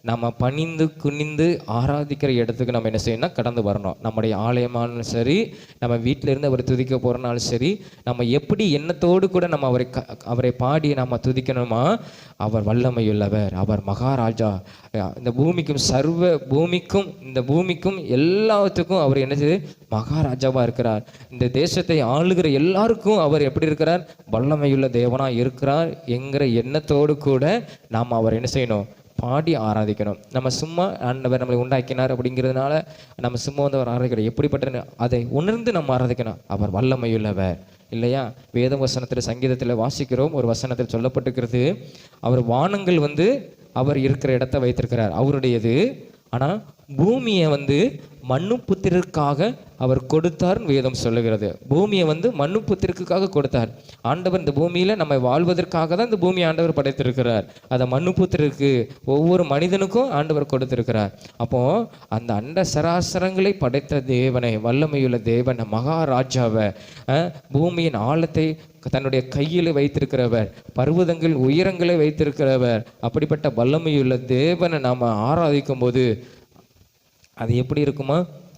நம்ம பணிந்து குனிந்து ஆராதிக்கிற இடத்துக்கு நம்ம என்ன செய்யணும், கடந்து வரணும். நம்முடைய ஆலயமானாலும் சரி, நம்ம வீட்டில் இருந்து அவரை துதிக்க போகிறனாலும் சரி, நம்ம எப்படி எண்ணத்தோடு கூட நம்ம அவரை பாடி நம்ம துதிக்கணுமா. அவர் வல்லமையுள்ளவர், அவர் மகாராஜா. இந்த பூமிக்கும் இந்த பூமிக்கும் எல்லாத்துக்கும் அவர் என்னது, மகாராஜாவாக இருக்கிறார். இந்த தேசத்தை ஆளுகிற எல்லாருக்கும் அவர் எப்படி இருக்கிறார், வல்லமையுள்ள தேவனாக இருக்கிறார் என்கிற எண்ணத்தோடு கூட நாம் அவர் என்ன செய்யணும், பாடி ஆராதிக்கணும். நம்ம சும்மா ஆண்டவர் நம்மளை உண்டாக்கினார் அப்படிங்கிறதுனால நம்ம சும்மா வந்து அவர் ஆராதிக்கணும். எப்படிப்பட்ட அதை உணர்ந்து நம்ம ஆராதிக்கணும். அவர் வல்லமையுள்ளவர் இல்லையா. வேத வசனத்தில் சங்கீதத்தில் வாசிக்கிறோம், ஒரு வசனத்தில் சொல்லப்பட்டிருக்கிறது, அவர் வானங்கள் வந்து அவர் இருக்கிற இடத்தை வைத்திருக்கிறார், அவருடையது. ஆனால் பூமியை வந்து மண்ணு புத்திரருக்காக அவர் கொடுத்தார்னு வேதம் சொல்லுகிறது. பூமியை வந்து மண்ணு புத்திரருக்காக கொடுத்தார். ஆண்டவர் இந்த பூமியில் நம்ம வாழ்வதற்காக தான் இந்த பூமியை ஆண்டவர் படைத்திருக்கிறார். அதை மண்ணு புத்திரருக்கு ஒவ்வொரு மனிதனுக்கும் ஆண்டவர் கொடுத்திருக்கிறார். அப்போ அந்த அண்ட சராசரங்களை படைத்த தேவனை, வல்லமையுள்ள தேவனை, மகாராஜாவை, பூமியின் ஆழத்தை தன்னுடைய கையில் வைத்திருக்கிறவர், பர்வதங்கள் உயரங்களை வைத்திருக்கிறவர், அப்படிப்பட்ட வல்லமையுள்ள தேவனை நாம் ஆராதிக்கும் போது அது எப்படி இருக்குமா,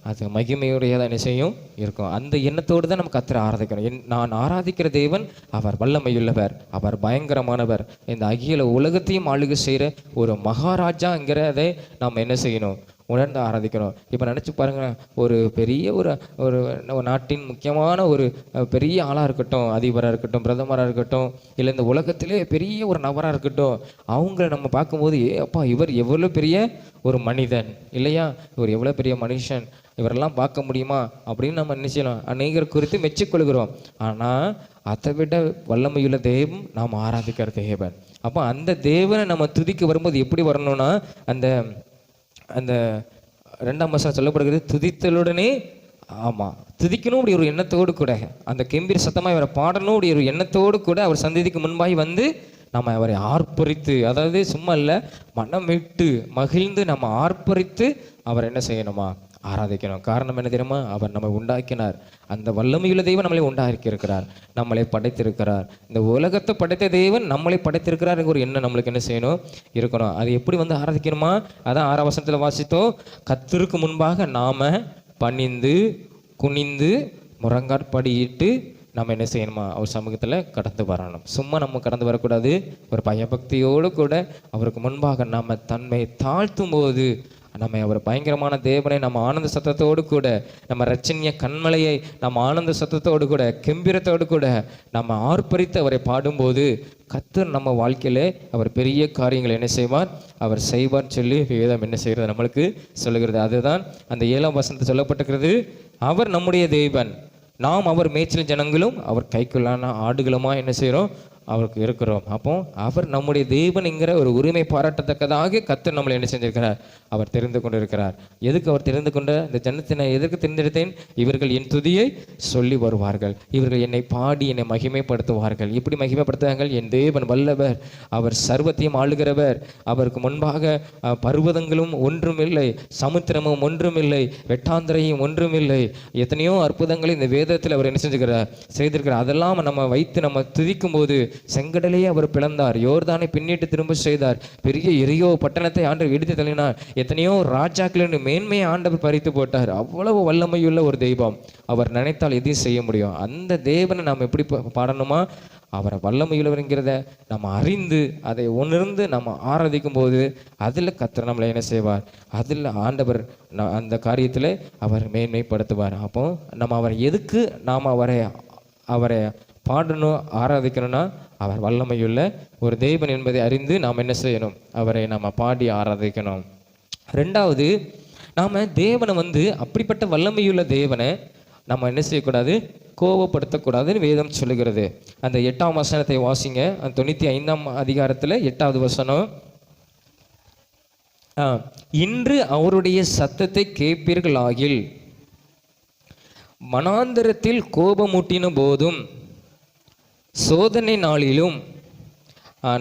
அது மகிமையுடையதான் என்ன செய்யும் இருக்கும். அந்த எண்ணத்தோடு தான் நம்ம கர்த்தரை ஆராதிக்கணும். நான் ஆராதிக்கிற தேவன் அவர் வல்லமையுள்ளவர், அவர் பயங்கரமானவர், இந்த அகில உலகத்தையும் ஆளுகை செய்கிற ஒரு மகாராஜாங்கிறதை நாம் என்ன செய்யணும், உணர்ந்து ஆராதிக்கணும். இப்போ நினச்சி பாருங்கள், ஒரு பெரிய ஒரு நாட்டின் முக்கியமான ஒரு பெரிய ஆளாக இருக்கட்டும், அதிபராக இருக்கட்டும், பிரதமராக இருக்கட்டும், இல்லை இந்த உலகத்திலே பெரிய ஒரு நபராக இருக்கட்டும், அவங்கள நம்ம பார்க்கும்போது அப்பா இவர் எவ்வளோ பெரிய ஒரு மனிதன் இல்லையா, இவர் எவ்வளோ பெரிய மனுஷன், இவரெல்லாம் பார்க்க முடியுமா அப்படின்னு நம்ம என்ன செய்யலாம், அநேகர் குறித்து மெச்சிக்கொள்கிறோம். ஆனால் அதை விட வல்லமையுள்ள தேவன் நாம் ஆராதிக்கிற தேவன். அப்போ அந்த தேவனை நம்ம துதிக்க வரும்போது எப்படி வரணும்னா, அந்த 2ஆம் வசனம் சொல்லப்படுகிறது, துதித்தலுடனே, ஆமாம் துதிக்கணும் அப்படி ஒரு எண்ணத்தோடு கூட, அந்த கெம்பீர சத்தமாக இவரை பாடணும் அப்படி ஒரு எண்ணத்தோடு கூட அவர் சந்திதிக்கு முன்பாகி வந்து நம்ம அவரை ஆர்ப்பரித்து, அதாவது சும்மா இல்லை, மனம் விட்டு மகிழ்ந்து நம்ம ஆர்ப்பரித்து அவர் என்ன செய்யணுமா, ஆராதிக்கணும். காரணம் என்ன தெரியுமா, அவர் நம்மை உண்டாக்கினார். அந்த வல்லமையுள்ள தெய்வன் நம்மளை உண்டாக்கி இருக்கிறார், நம்மளை படைத்திருக்கிறார். இந்த உலகத்தை படைத்த தெய்வன் நம்மளை படைத்திருக்கிறார் ஒரு எண்ணம் நம்மளுக்கு என்ன செய்யணும், இருக்கணும். அது எப்படி வந்து ஆராதிக்கணுமா, அதான் 6ஆம் வசனத்தில் வாசித்தோம், கர்த்தருக்கு முன்பாக நாம பணிந்து குனிந்து முழங்காற்படியிட்டு நம்ம என்ன செய்யணுமா, அவர் சமூகத்தில் கடந்து வரணும். சும்மா நம்ம கடந்து வரக்கூடாது, ஒரு பயபக்தியோடு கூட அவருக்கு முன்பாக நம்ம தன்மை தாழ்த்தும் போது நம்ம அவர் பயங்கரமான தேவனை நம்ம ஆனந்த சத்தத்தோடு கூட, நம்ம ரட்சணிய கண்மலையை நம்ம ஆனந்த சத்தத்தோடு கூட, கெம்பீரத்தோடு கூட நம்ம ஆர்ப்பரித்து அவரை பாடும்போது கர்த்தர் நம்ம வாழ்க்கையிலே அவர் பெரிய காரியங்களை என்ன செய்வார், அவர் செய்வார் சொல்லி வேதம் என்ன செய்கிறது நம்மளுக்கு சொல்லுகிறது. அதுதான் அந்த 7ஆம் வசனத்தில் சொல்லப்பட்டிருக்கிறது, அவர் நம்முடைய தேவன், நாம் அவர் மேய்ச்சல் ஜனங்களும் அவர் கைக்குள்ளான ஆடுகளுமா என்ன செய்கிறோம், அவருக்கு இருக்கிறோம். அப்போ அவர் நம்முடைய தேவன்ங்கிற ஒரு உரிமை பாராட்டத்தக்கதாக கர்த்தர் நம்மளை என்ன செஞ்சிருக்கிறார், அவர் தெரிந்து கொண்டிருக்கிறார். எதுக்கு அவர் தெரிந்து கொண்ட, இந்த ஜனத்தினை எதற்கு தெரிந்தெடுத்தேன், இவர்கள் என் துதியை சொல்லி வருவார்கள், இவர்கள் என்னை பாடி என்னை மகிமைப்படுத்துவார்கள். இப்படி மகிமைப்படுத்துவார்கள், என் தேவன் வல்லவர், அவர் சர்வத்தையும் ஆளுகிறவர், அவருக்கு முன்பாக பர்வதங்களும் ஒன்றுமில்லை, சமுத்திரமும் ஒன்றுமில்லை, வெட்டாந்திரையும் ஒன்றுமில்லை. எத்தனையோ அற்புதங்களை இந்த வேதத்தில் அவர் என்ன செய்திருக்கிறார். அதெல்லாம் நம்ம வைத்து நம்ம துதிக்கும் போது செங்கடலையே அவர் பிளந்தார், யோர்தானை பின்னிட்டு திரும்ப செய்தார், பெரிய எரியோ பட்டணத்தை ஆண்டவர் இடித்து தள்ளினார், எத்தனையோ ராஜாக்களின் மேன்மையை ஆண்டவர் பறித்து போட்டார். அவ்வளவு வல்லமையுள்ள ஒரு தெய்வம், அவர் நினைத்தால் எதையும் செய்ய முடியும். அந்த தேவனை நாம் எப்படி பாடணுமா, அவரை வல்லமையுள்ளவர்ங்கிறத நம்ம அறிந்து அதை உணர்ந்து நம்ம ஆராதிக்கும் போது அதில் கர்த்தர் நம்மளை என்ன செய்வார், அதில் ஆண்டவர் அந்த காரியத்தில் அவர் மேன்மைப்படுத்துவார். அப்போ நம்ம அவர் எதுக்கு நாம் அவரை பாடணும் ஆராதிக்கணும்னா, அவர் வல்லமையுள்ள ஒரு தேவன் என்பதை அறிந்து நாம் என்ன செய்யணும், அவரை நாம் பாடி ஆராதிக்கணும். 2வது, நாம் தேவனை வந்து அப்படிப்பட்ட வல்லமையுள்ள தேவனை நம்ம என்ன செய்யக்கூடாது, கோபப்படுத்தக்கூடாதுன்னு வேதம் சொல்லுகிறது. அந்த 8ஆம் வசனத்தை வாசிங்க, அந்த 95ஆம் அதிகாரத்தில் 8வது வசனம், இன்று அவருடைய சத்தத்தை கேட்பீர்களாகில் மனாந்தரத்தில் கோபமூட்டின போதும் சோதனை நாளிலும்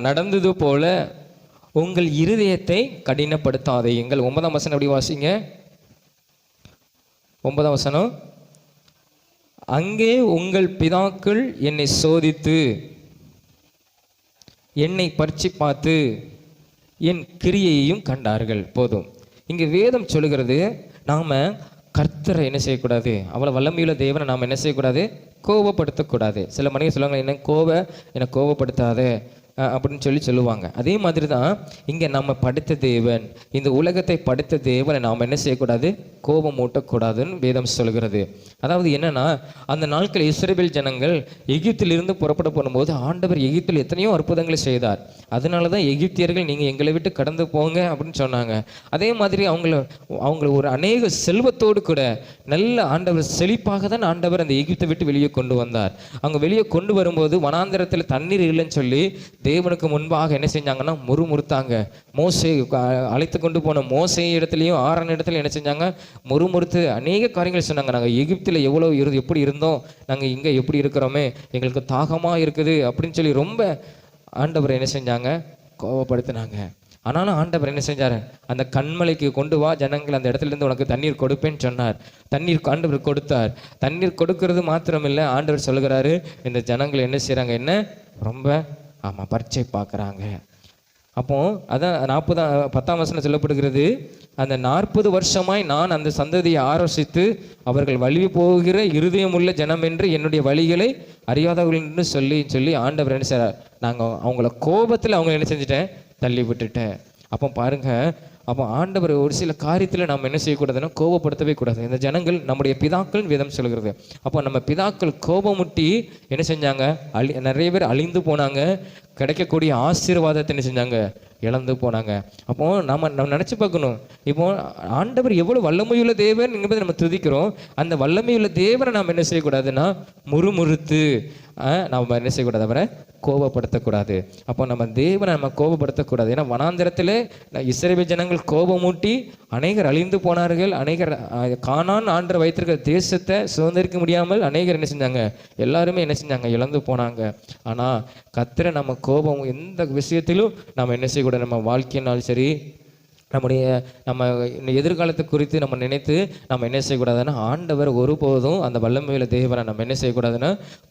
நடந்தது போல உங்கள் இருதயத்தை கடினப்படுத்தாதீங்கள். 9ஆம் வசனம் எப்படி வாசிங்க? 9ஆம் வசனம், அங்கே உங்கள் பிதாக்கள் என்னை சோதித்து என்னை பரிட்சை பார்த்து என் கிரியையையும் கண்டார்கள். போதும். இங்கே வேதம் சொல்லுகிறது, நாம் கர்த்தரை என்ன செய்யக்கூடாது, அவ்வளோ வல்லமையுள்ள தேவனை நாம் என்ன செய்யக்கூடாது, கோபப்படுத்தக்கூடாது. சில மனிதர் சொல்லுவாங்க, என்னை கோபப்படுத்தாத அப்படின்னு சொல்லுவாங்க. அதே மாதிரி தான் இங்கே நம்ம படைத்த தேவன், இந்த உலகத்தை படைத்த தேவனை நாம் என்ன செய்யக்கூடாது, கோபம் ஊட்டக்கூடாதுன்னு வேதம் சொல்கிறது. அதாவது என்னன்னா, அந்த நாட்கள் இஸ்ரவேல் ஜனங்கள் எகிப்திலிருந்து புறப்பட போகும்போது ஆண்டவர் எகிப்தில் எத்தனையோ அற்புதங்களை செய்தார். அதனால தான் எகிப்தியர்கள் நீங்கள் எங்களை விட்டு கடந்து போங்க அப்படின்னு சொன்னாங்க. அதே மாதிரி அவங்கள ஒரு அநேக செல்வத்தோடு கூட நல்ல ஆண்டவர் செழிப்பாக தான் ஆண்டவர் அந்த எகிப்தை விட்டு வெளியே கொண்டு வந்தார். அவங்க வெளியே கொண்டு வரும்போது வனாந்தரத்தில் தண்ணீர் இல்லைன்னு சொல்லி தேவனுக்கு முன்பாக என்ன செஞ்சாங்கன்னா முறுமுறுத்தாங்க. மோசே அழைத்து கொண்டு போன மோசே இடத்துலையும் ஆறான இடத்துல என்ன செஞ்சாங்க, முறுமுறுத்து அநேக காரியங்கள் சொன்னாங்க. நாங்கள் எகிப்தில் எப்படி இருந்தோம், நாங்கள் இங்கே எப்படி இருக்கிறோமே, எங்களுக்கு தாகமாக இருக்குது அப்படின்னு சொல்லி ரொம்ப ஆண்டவர் என்ன செஞ்சாங்க, கோபப்படுத்தினாங்க. ஆனாலும் ஆண்டவர் என்ன செஞ்சார், அந்த கண்மலைக்கு கொண்டு வா, ஜனங்கள் அந்த இடத்துல இருந்து உனக்கு தண்ணீர் கொடுப்பேன்னு சொன்னார். தண்ணீர் ஆண்டவர் கொடுத்தார். தண்ணீர் கொடுக்கறது மாத்திரமில்லை, ஆண்டவர் சொல்லுகிறாரு, இந்த ஜனங்கள் என்ன செய்கிறாங்க, என்ன ரொம்ப பரீட்சை பார்க்குறாங்க. அப்போ அதான் 10ஆம் வசனம் சொல்லப்படுகிறது, அந்த 40 வருஷமாய் நான் அந்த சந்ததியை ஆலோசித்து அவர்கள் வழி போகிற இருதயமுள்ள ஜனம் என்று என்னுடைய வழிகளை அறியாதவர்கள் என்று சொல்லி ஆண்டவர் என்ன செய்றார், நாங்கள் அவங்கள கோபத்தில் அவங்க என்ன செஞ்சுட்டேன், தள்ளி விட்டுட்டேன். அப்போ பாருங்க, அப்போ ஆண்டவர் ஒரு சில காரியத்தில் நம்ம என்ன செய்யக்கூடாதுன்னா கோபப்படுத்தவே கூடாது. இந்த ஜனங்கள் நம்முடைய பிதாக்கள் வேதம் சொல்கிறது. அப்போ நம்ம பிதாக்கள் கோபமுட்டி என்ன செஞ்சாங்க, நிறைய பேர் அழிந்து போனாங்க. கிடைக்கக்கூடிய ஆசீர்வாதத்தை என்ன செஞ்சாங்க, இழந்து போனாங்க. அப்போ நம்ம நினச்சி பார்க்கணும், இப்போ ஆண்டவர் எவ்வளோ வல்லமையுள்ள தேவன் என்பதை நம்ம துதிக்கிறோம். அந்த வல்லமையுள்ள தேவனை நாம் என்ன செய்யக்கூடாதுன்னா முறுமுறுத்து நம்ம என்ன செய்யக்கூடாது, அவரை கோபப்படுத்தக்கூடாது. அப்போ நம்ம தேவனை நம்ம கோபப்படுத்தக்கூடாது. ஏன்னா வனாந்திரத்தில் இஸ்ரவேல் ஜனங்கள் கோபமூட்டி அநேகர் அழிந்து போனார்கள். அநேகர் கானான் ஆண்டு வைத்திருக்கிற தேசத்தை சுதந்திரிக்க முடியாமல் அநேகர் என்ன செஞ்சாங்க, எல்லாருமே என்ன செஞ்சாங்க, இழந்து போனாங்க. ஆனால் கர்த்தரை நம்ம கோபம் எந்த விஷயத்திலும் நம்ம என்ன செய்யக்கூடாது, நம்ம வாழ்க்கையினாலும் சரி நம்ம எதிர்காலத்தை குறித்து நம்ம நினைத்து நம்ம என்ன செய்யக்கூடாதுன்னா ஆண்டவர் ஒருபோதும் அந்த வல்லமையுள்ள தேவனை நம்ம என்ன செய்யக்கூடாதுன்னா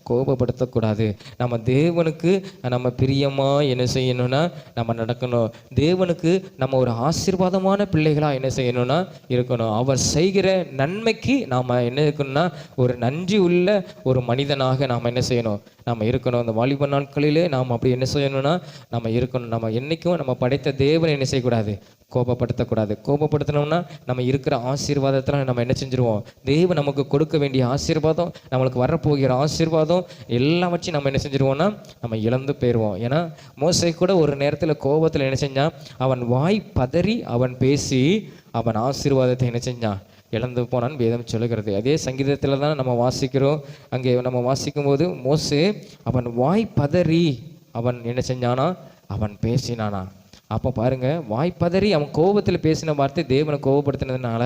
கோபப்படுத்தக்கூடாது. நம்ம தேவனுக்கு நம்ம பிரியமாக என்ன செய்யணும்னா நம்ம நடக்கணும். தேவனுக்கு நம்ம ஒரு ஆசீர்வாதமான பிள்ளைகளாக என்ன செய்யணும்னா இருக்கணும். அவர் செய்கிற நன்மைக்கு நாம் என்ன இருக்கணும்னா ஒரு நன்றி உள்ள ஒரு மனிதனாக நாம் என்ன செய்யணும், நம்ம இருக்கணும். அந்த வாலிப நாட்களிலே நாம் அப்படி என்ன செய்யணும்னா நம்ம இருக்கணும். நம்ம என்றைக்கும் நம்ம படைத்த தேவனை என்ன செய்யக்கூடாது, கோபப்படுத்தக்கூடாது. கோபப்படுத்தினோம்னா நம்ம இருக்கிற ஆசீர்வாதத்தில் நம்ம என்ன செஞ்சுருவோம், தேவன் நமக்கு கொடுக்க வேண்டிய ஆசீர்வாதம், நம்மளுக்கு வரப்போகிற ஆசீர்வாதம் எல்லாம் வச்சு நம்ம என்ன செஞ்சுருவோம்னா நம்ம இழந்து போயிடுவோம். ஏன்னா மோசே கூட ஒரு நேரத்தில் கோபத்தில் என்ன செஞ்சான், அவன் வாய் பதறி அவன் பேசி அவன் ஆசீர்வாதத்தை என்ன செஞ்சான், இழந்து போனான்னு வேதம் சொல்லுகிறது. அதே சங்கீதத்தில் தான் நம்ம வாசிக்கிறோம். அங்கே நம்ம வாசிக்கும் போது மோசே அவன் வாய் பதறி அவன் என்ன செஞ்சானா, அவன் பேசினானா. அப்போ பாருங்க, வாய்ப்பதறி அவன் கோபத்தில் பேசின வார்த்தை தேவனை கோபப்படுத்தினதுனால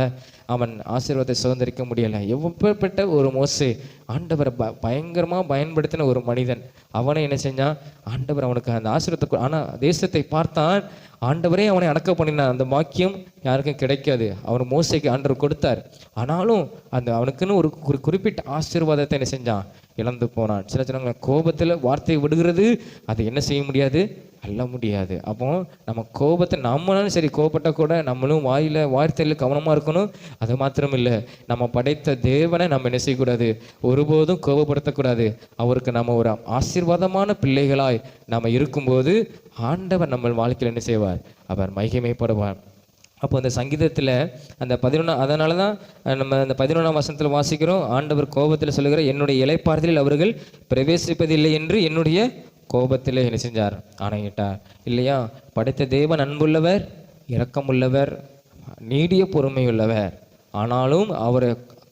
அவன் ஆசீர்வாதத்தை சுதந்திரிக்க முடியலை. எப்பப்பட்ட ஒரு மோசே ஆண்டவரை பயங்கரமாக பயன்படுத்தின ஒரு மனிதன். அவனை என்ன செஞ்சான், ஆண்டவர் அவனுக்கு அந்த ஆசீர்வாதத்தை, ஆனால் தேசத்தை பார்த்தான், ஆண்டவரே அவனை அடக்க பண்ணினான். அந்த வாக்கியம் யாருக்கும் கிடைக்காது. அவன் மோசைக்கு ஆண்டவர் கொடுத்தார். ஆனாலும் அந்த அவனுக்குன்னு ஒரு குறிப்பிட்ட ஆசீர்வாதத்தை என்ன செஞ்சான், இழந்து போனான். சில ஜனங்கள் கோபத்தில் வார்த்தையை விடுகிறது, அதை என்ன செய்ய முடியாது, அல்ல முடியாது. அப்போ நம்ம கோபத்தை நம்மளும் சரி கோபப்பட்ட கூட நம்மளும் வார்த்தையில் கவனமாக இருக்கணும். அது மாத்திரம் இல்லை, நம்ம படைத்த தேவனை நம்ம என்ன செய்யக்கூடாது, ஒருபோதும் கோபப்படுத்தக்கூடாது. அவருக்கு நம்ம ஒரு ஆசீர்வாதமான பிள்ளைகளாய் நம்ம இருக்கும்போது ஆண்டவர் நம்ம வாழ்க்கையில் என்ன செய்வார், அவர் மகிமைப்படுவார். அப்போ அந்த சங்கீதத்தில் அந்த 11 அதனால தான் நம்ம அந்த 11ஆம் வசனத்தில் வாசிக்கிறோம், ஆண்டவர் கோபத்தில் சொல்லுகிற என்னுடைய இளைப்பாறுதலில் அவர்கள் பிரவேசிப்பதில்லை என்று என்னுடைய கோபத்திலே என்ன செஞ்சார், ஆணையிட்டார். இல்லையா, படைத்த தேவன் அன்புள்ளவர், இரக்கமுள்ளவர், நீடிய பொறுமையுள்ளவர். ஆனாலும் அவரை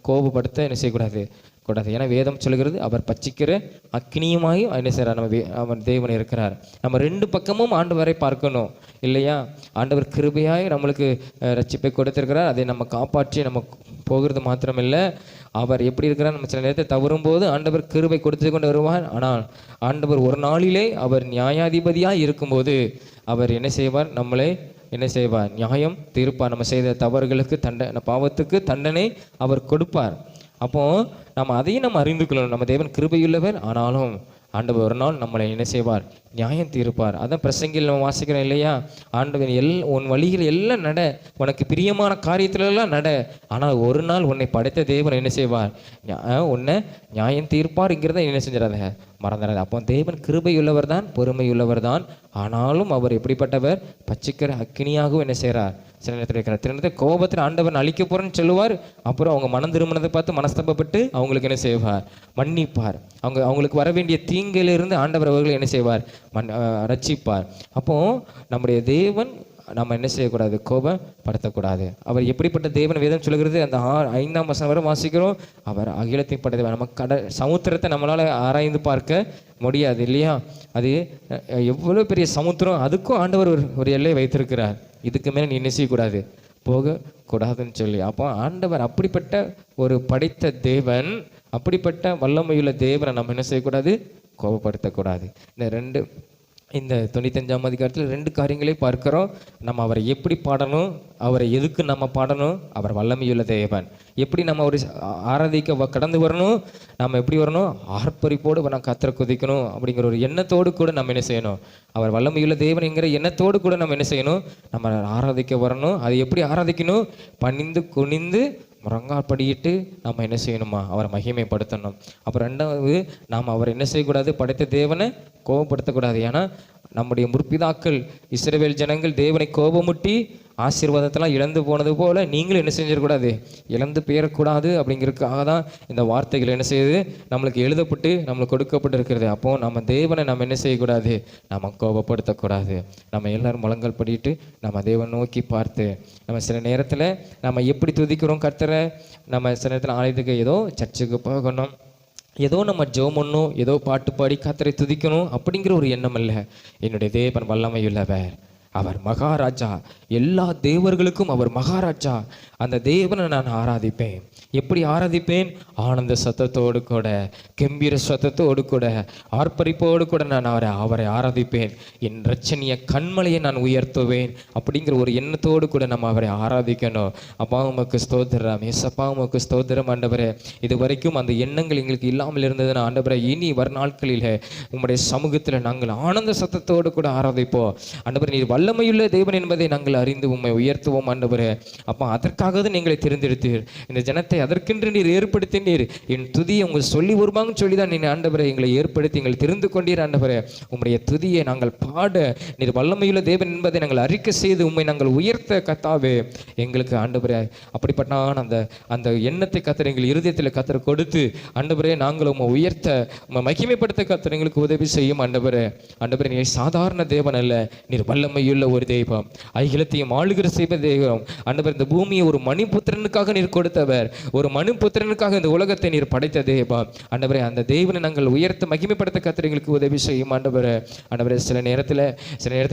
கோபப்படுத்த என்ன செய்யக்கூடாது, கூடாது. ஏன்னா வேதம் சொல்கிறது அவர் பட்சிக்கிற அக்னியுமாய் என்ன செய்கிறார், அவன் தேவன் இருக்கிறார். நம்ம ரெண்டு பக்கமும் ஆண்டவரை பார்க்கணும் இல்லையா? ஆண்டவர் கிருபையாய் நம்மளுக்கு ரட்சிப்பை கொடுத்திருக்கிறார். அதை நம்ம காப்பாற்றி நம்ம போகிறது மாத்திரமில்லை, அவர் எப்படி இருக்கிறார், நம்ம சில நேரத்தை தவறும் போது ஆண்டவர் கிருபை கொடுத்து கொண்டு வருவார். ஆனால் ஆண்டவர் ஒரு நாளிலே அவர் நியாயாதிபதியாக இருக்கும்போது அவர் என்ன செய்வார், நம்மளை என்ன செய்வார், நியாயம் தீர்ப்பார். நம்ம செய்த தவறுகளுக்கு பாவத்துக்கு தண்டனை அவர் கொடுப்பார். அப்போ நம்ம அதையும் நம்ம அறிந்து கொள்ளணும். நம்ம தேவன் கிருபையுள்ளவர், ஆனாலும் ஆண்டவர் ஒரு நாள் நம்மளை என்ன செய்வார், நியாயம் தீர்ப்பார். அதான் பிரசங்கில் நம்ம வாசிக்கிறோம் இல்லையா? ஆண்டவர் உன் வழியில் எல்லாம் நட, உனக்கு பிரியமான காரியத்திலெல்லாம் நட, ஆனால் ஒரு நாள் உன்னை படைத்த தேவன் என்ன செய்வார், உன்னை நியாயம் தீர்ப்பார்ங்கிறத என்ன செஞ்சிடாத, மறந்துடாது. அப்போ தேவன் கிருபையுள்ளவர் தான், பொறுமையுள்ளவர் தான், ஆனாலும் அவர் எப்படிப்பட்டவர், பட்சிக்கிற அக்கினியாகவும் என்ன செய்கிறார், சில நேரத்தில் இருக்கிறார். சில நேரத்தில் கோபத்தில் ஆண்டவன் அழிக்க போகிறேன்னு சொல்லுவார். அப்புறம் அவங்க மனம் திரும்பினதை பார்த்து மனஸ்தப்பட்டு அவங்களுக்கு என்ன செய்வார், மன்னிப்பார். அவங்களுக்கு வர வேண்டிய தீங்கிலிருந்து ஆண்டவர் அவர்கள் என்ன செய்வார், ரட்சிப்பார். அப்போ நம்முடைய தேவன் நம்ம என்ன செய்யக்கூடாது, கோபப்படுத்தக்கூடாது. அவர் எப்படிப்பட்ட தேவன் வேதம் சொல்கிறது, அந்த 5ஆம் வசனம் வரை வாசிக்கிறோம். அவர் அகிலத்தை படைத்தவர். நம்ம சமுத்திரத்தை நம்மளால் ஆராய்ந்து பார்க்க முடியாது இல்லையா? அது எவ்வளோ பெரிய சமுத்திரம், அதுக்கும் ஆண்டவர் ஒரு எல்லை வைத்திருக்கிறார். இதுக்கு மேலே நீ என்ன செய்யக்கூடாது, போகக்கூடாதுன்னு சொல்லி. அப்போ ஆண்டவர் அப்படிப்பட்ட ஒரு படைத்த தேவன், அப்படிப்பட்ட வல்லமையுள்ள தேவனை நம்ம என்ன செய்யக்கூடாது, கோபப்படுத்தக்கூடாது. இந்த 95ஆம் அதிகாரத்தில் 2 காரியங்களே பார்க்கிறோம். நம்ம அவரை எப்படி பாடணும், அவரை எதுக்கு நம்ம பாடணும், அவர் வல்லமையுள்ள தேவன். எப்படி நம்ம ஒரு ஆராதிக்க கடந்து வரணும், நம்ம எப்படி வரணும், ஆர்ப்பரிப்போடு நான் கத்தரை குதிக்கணும் அப்படிங்கிற ஒரு எண்ணத்தோடு கூட நம்ம என்ன செய்யணும், அவர் வல்லமையுள்ள தேவன்ங்கிற எண்ணத்தோடு கூட நம்ம என்ன செய்யணும், நம்ம ஆராதிக்க வரணும். அது எப்படி ஆராதிக்கணும், பணிந்து குனிந்து முழங்காற்படியிட்டு நம்ம என்ன செய்யணுமா, அவரை மகிமைப்படுத்தணும். அப்புறம் 2வது, நாம் அவர் என்ன செய்யக்கூடாது, படைத்த தேவனை கோபப்படுத்தக்கூடாது. ஏன்னா நம்முடைய முற்பிதாக்கள் இஸ்ரவேல் ஜனங்கள் தேவனை கோபமுட்டி ஆசீர்வாதத்தெல்லாம் இழந்து போனது போல நீங்களும் என்ன செஞ்சிடக்கூடாது, இழந்து போயிடக்கூடாது. அப்படிங்கிறதுக்காக தான் இந்த வார்த்தைகள் என்ன செய்யுது, நம்மளுக்கு எழுதப்பட்டு நம்மளுக்கு கொடுக்கப்பட்டு இருக்கிறது. அப்போது நம்ம தேவனை நம்ம என்ன செய்யக்கூடாது, நம்ம கோபப்படுத்தக்கூடாது. நம்ம எல்லோரும் முழங்கால் படிட்டு நம்ம தேவனை நோக்கி பார்த்து நம்ம சில நேரத்தில் நம்ம எப்படி துதிக்கிறோம் கர்த்தரை, நம்ம சில நேரத்தில் ஆலயத்துக்கு ஏதோ சர்ச்சுக்கு போகணும், ஏதோ நம்ம ஜெபம் பண்ணணும், ஏதோ பாட்டு பாடி கர்த்தரை துதிக்கணும் அப்படிங்கிற ஒரு எண்ணம் இல்லை. என்னுடைய தேவன் வல்லமையுள்ளவர், அவர் மகாராஜா, எல்லா தேவர்களுக்கும் அவர் மகாராஜா. அந்த தேவனை நான் ஆராதிப்பேன். எப்படி ஆராதிப்பேன், ஆனந்த சத்தத்தோடு கூட, கம்பீர சத்தத்தோடு கூட, ஆர்ப்பரிப்போடு கூட நான் அவரை ஆராதிப்பேன். என் இரட்சணிய கண்மலையை நான் உயர்த்துவேன் அப்படிங்கிற ஒரு எண்ணத்தோடு கூட நம்ம அவரை ஆராதிக்கணும். அப்பா உமக்கு ஸ்தோத்திரம், ஏசப்பா உமக்கு ஸ்தோத்திரம் ஆண்டவரே. இது வரைக்கும் அந்த எண்ணங்கள் எங்களுக்கு இல்லாமல் இருந்ததுன்னா ஆண்டவரே, இனி வரும் நாட்களில் உங்களுடைய சமூகத்தில் நாங்கள் ஆனந்த சத்தத்தோடு கூட ஆராதிப்போம் ஆண்டவரே. நீர் வல்லமையுள்ள தேவன் என்பதை நாங்கள் அறிந்து உம்மை உயர்த்துவோம் ஆண்டவரே. அப்பா அதற்காக நீங்களை தெரிந்தெடுத்தீர், இந்த ஜனத்தை அதற்கென்று நீர் ஏற்படுத்தினீர். என் துதியை உங்கள் சொல்லி வருவாங்கன்னு சொல்லி தான் நீ ஆண்டவரை எங்களை ஏற்படுத்தி எங்களை தெரிந்து கொண்டீர் ஆண்டவரே. உம்முடைய துதியை நாங்கள் பாட நீர் வல்லமையுள்ள தேவன் என்பதை நாங்கள் அறிக்கை செய்து உம்மை நாங்கள் உயர்த்த கத்தாவே எங்களுக்கு ஆண்டவரே அப்படிப்பட்டான அந்த எண்ணத்தை கத்தர் எங்கள் இருதயத்தில் கத்தர் கொடுத்து ஆண்டவரே நாங்கள் உம்மை உயர்த்த உம்மை மகிமைப்படுத்த கத்தர் எங்களுக்கு உதவி செய்யும் ஆண்டவரே. ஆண்டவரே நீர் சாதாரண தேவன் அல்ல, நீர் வல்லமையுள்ள ஒரு தெய்வம், அகிலத்தையும் ஆளுகிற செய்வ தெய்வம் ஆண்டவர். இந்த பூமியை ஒரு மணிபுத்திரனுக்காக நீர் கொடுத்தவர், ஒரு மணிபுத்திரனுக்காக இந்த உலகத்தை நீர் படைத்த தேவன் ஆண்டவரே. அந்த தேவனை நாங்கள் உயர்த்த மகிமைப்படுத்த கர்த்தர் எங்களுக்கு உதவி செய்யும் ஆண்டவரே. ஆண்டவரே சில நேரத்தில்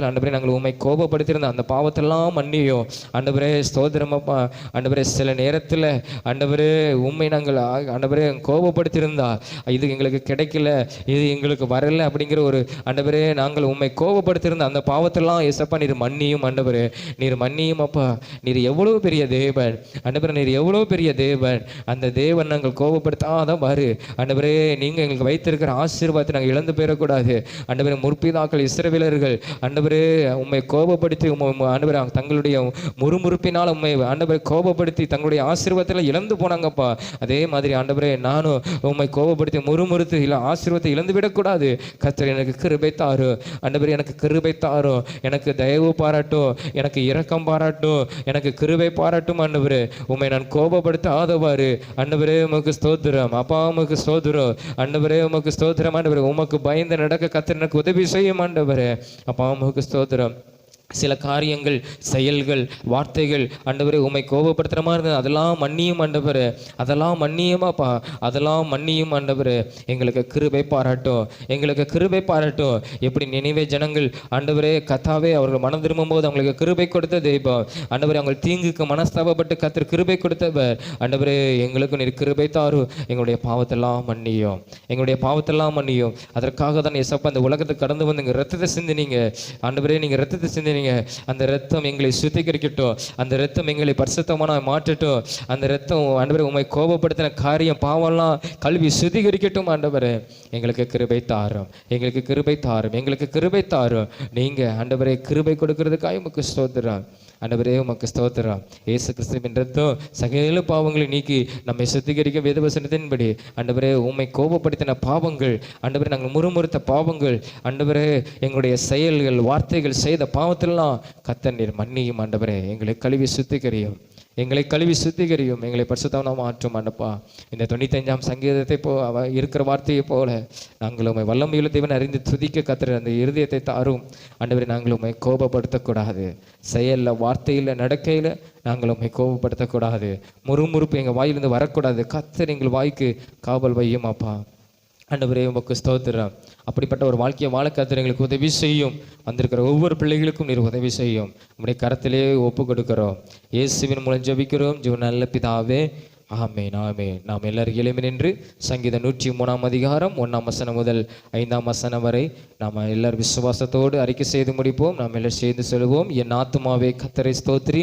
ஆண்டவரே நாங்கள் உண்மை கோபப்படுத்தியிருந்த அந்த பாவத்தெல்லாம் மன்னியும் ஆண்டவரே. ஸ்தோத்திரமப்பா ஆண்டவரே. சில நேரத்தில் ஆண்டவரே உண்மை நாங்கள் ஆண்டவரே கோபப்படுத்தியிருந்தா இது எங்களுக்கு கிடைக்கல, இது எங்களுக்கு வரல அப்படிங்கிற ஒரு ஆண்டவரே நாங்கள் உண்மை கோபப்படுத்தியிருந்த அந்த பாவத்தெல்லாம் ஏசப்பா நீர் மன்னியும் ஆண்டவரே. நீர் மன்னியும் அப்பா. நீர் எவ்வளோ பெரிய தேவன் ஆண்டவரே, நீர் எவ்வளோ பெரிய தேவன். அந்த தேவன் நாங்கள் கோபப்படுத்தாதான் பாரு ஆண்டவரே. நீங்கள் எங்களுக்கு வைத்திருக்கிற ஆசீர்வாதத்தை நாங்கள் இழந்து போயிடக்கூடாது ஆண்டவரே. முற்பிதாக்கள் இஸ்ரவேலர்கள் ஆண்டவரே உண்மை கோபப்படுத்தி ஆண்டவரே தங்களுடைய முறுமுறுப்பினால் உண்மை ஆண்டவரை கோபப்படுத்தி தங்களுடைய ஆசீர்வாதத்தில் இழந்து போனாங்கப்பா. அதே மாதிரி ஆண்டவரே நானும் உண்மை கோபப்படுத்தி முறுமுறுத்து இல்லை ஆசீர்வாதத்தை இழந்து விடக்கூடாது. கர்த்தர் எனக்கு கிருபை தாரு ஆண்டவரே, எனக்கு கிருபை தாரும், எனக்கு தயவு பாராட்டும், எனக்கு இரக்கம் பாராட்டும், எனக்கு கிருபை பாராட்டும் ஆண்டவரே. உம்மை நான் கோபப்படுத்தாதவாறு ஆண்டவரே உமக்கு ஸ்தோத்திரம் அப்பா, உமக்கு ஸ்தோத்திரம் ஆண்டவரே, உமக்கு ஸ்தோத்திரம் ஆண்டவரே. உமக்கு பயந்து நடக்க கர்த்தர் எனக்கு உதவி செய்யும் ஆண்டவரே. அப்பா உமக்கு ஸ்தோத்திரம். சில காரியங்கள், செயல்கள், வார்த்தைகள் ஆண்டவரே உம்மை கோபப்படுத்துகிற மாதிரி இருந்தது, அதெல்லாம் மன்னியும் ஆண்டவரே, அதெல்லாம் மன்னியுமாப்பா, அதெல்லாம் மன்னியும் ஆண்டவரே. எங்களுக்கு கிருபை பாராட்டும், எங்களுக்கு கிருபை பாராட்டும். எப்படி நினைவே ஜனங்கள் ஆண்டவரே கத்தாவே அவர்கள் மனம் திரும்பும் போது அவங்களுக்கு கிருபை கொடுத்த தெய்வம் ஆண்டவரே, அவங்க தீங்குக்கு மனஸ்தாபப்பட்டு கத்தர் கிருபை கொடுத்தவர் ஆண்டவரே. எங்களுக்கு நீர் கிருபை தாரும், எங்களுடைய பாவத்தெல்லாம் மன்னியும், எங்களுடைய பாவத்தெல்லாம் மன்னியும். அதற்காக தான் ஏசப்பா அந்த உலகத்தை கடந்து வந்து எங்கள் ரத்தத்தை சிந்தினீங்க ஆண்டவரே, நீங்கள் ரத்தத்தை சிந்தினீங்க. அந்த ரத்தம் எங்களை சுத்திகரிக்கட்டும், அந்த ரத்தம் எங்களை பரிசுத்தமான மாற்றட்டும். அந்த ரத்தம் ஆண்டவரே உம்மை கோபப்படுத்தின காரியம் பாவம்லாம் கல்வி சுத்திகரிக்கட்டும் ஆண்டவரே. எங்களுக்கு கிருபை தாரும், எங்களுக்கு கிருபை தாரும், எங்களுக்கு கிருபை தாரும். நீங்க ஆண்டவரே கிருபை கொடுக்கறதுக்காக உமக்கு ஸ்தோத்திரம் ஆண்டவரே, உமக்கு ஸ்தோத்திரம். இயேசு கிறிஸ்துவின் ரத்தம் சகல பாவங்களை நீக்கி நம்மை சுத்திகரிக்க வேதவசனத்தின்படி ஆண்டவரே உம்மை கோபப்படுத்தின பாவங்கள் ஆண்டவரே, நாங்கள் முறுமுறுத்த பாவங்கள் ஆண்டவரே, எங்களுடைய செயல்கள் வார்த்தைகள் செய்த பாவத்திலாம் கர்த்தர் நீர் மன்னியும் ஆண்டவரே. எங்களை கழுவி சுத்திகரியும், எங்களை கழுவி சுத்திகரியும், எங்களை பரிசுத்தமாக மாற்றும் ஆண்டப்பா. இந்த 95ஆம் சங்கீதத்தை இருக்கிற வார்த்தையை போல நாங்கள் உண்மை வல்லமையுள்ள தேவன் அறிந்து துதிக்க கத்துற அந்த இருதயத்தை தாரும் ஆண்டவரே. நாங்கள் உண்மை கோபப்படுத்தக்கூடாது, செயலில் வார்த்தையில் நடக்கையில் நாங்கள் உண்மை கோபப்படுத்தக்கூடாது, முறுமுறுப்பு எங்கள் வாயிலிருந்து வரக்கூடாது. கர்த்தர் எங்கள் வாய்க்கு காவல் வையும் அப்பா ஆண்டவரே, உமக்கு ஸ்தோத்திரம். அப்படிப்பட்ட ஒரு வாழ்க்கையை வாழ கர்த்தர் எங்களுக்கு உதவி செய்யும். வந்திருக்கிற ஒவ்வொரு பிள்ளைகளுக்கும் நீர் உதவி செய்யும். உம்முடைய கரத்திலே ஒப்பு கொடுக்கிறோம். இயேசுவின் மூலம் ஜெபிக்கிறோம் ஜீவன் நல்ல பிதாவே, ஆமென் ஆமென். நாம் எல்லாரும் எழும்பி நின்று சங்கீதம் 103ஆம் அதிகாரம் 1ஆம் வசனம் முதல் 5ஆம் வசனம் வரை நாம் எல்லாரும் விசுவாசத்தோடு அறிக்கை செய்து முடிப்போம். நாம் எல்லாரும் சேர்ந்து சொல்லுவோம். என் ஆத்துமாவே கர்த்தரை ஸ்தோத்திரி,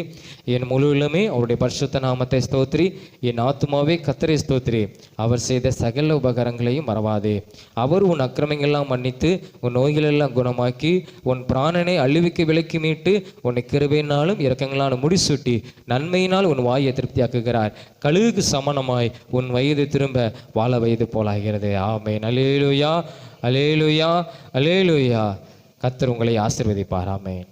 என் முழு உள்ளமே அவருடைய பரிசுத்த நாமத்தை ஸ்தோத்திரி. என் ஆத்துமாவே கர்த்தரை ஸ்தோத்திரி, அவர் செய்த சகல உபகாரங்களையும் மறவாதே. அவர் உன் அக்கிரமங்கள்லாம் மன்னித்து உன் நோய்களெல்லாம் குணமாக்கி உன் பிராணனை அழிவுக்கு விலக்கி மீட்டு உன்னை கிருபையினாலும் இரக்கங்களாலும் முடிசூட்டி நன்மையினால் உன் வாயை திருப்தியாக்குகிறார். கழுகுக்கு சமணமாய் உன் வயது திரும்ப வாழ வயது போலாகிறது. ஆமென். அல்லேலூயா, அல்லேலூயா, அல்லேலூயா. கர்த்தர் உங்களை ஆசீர்வதிப்பார். ஆமென்.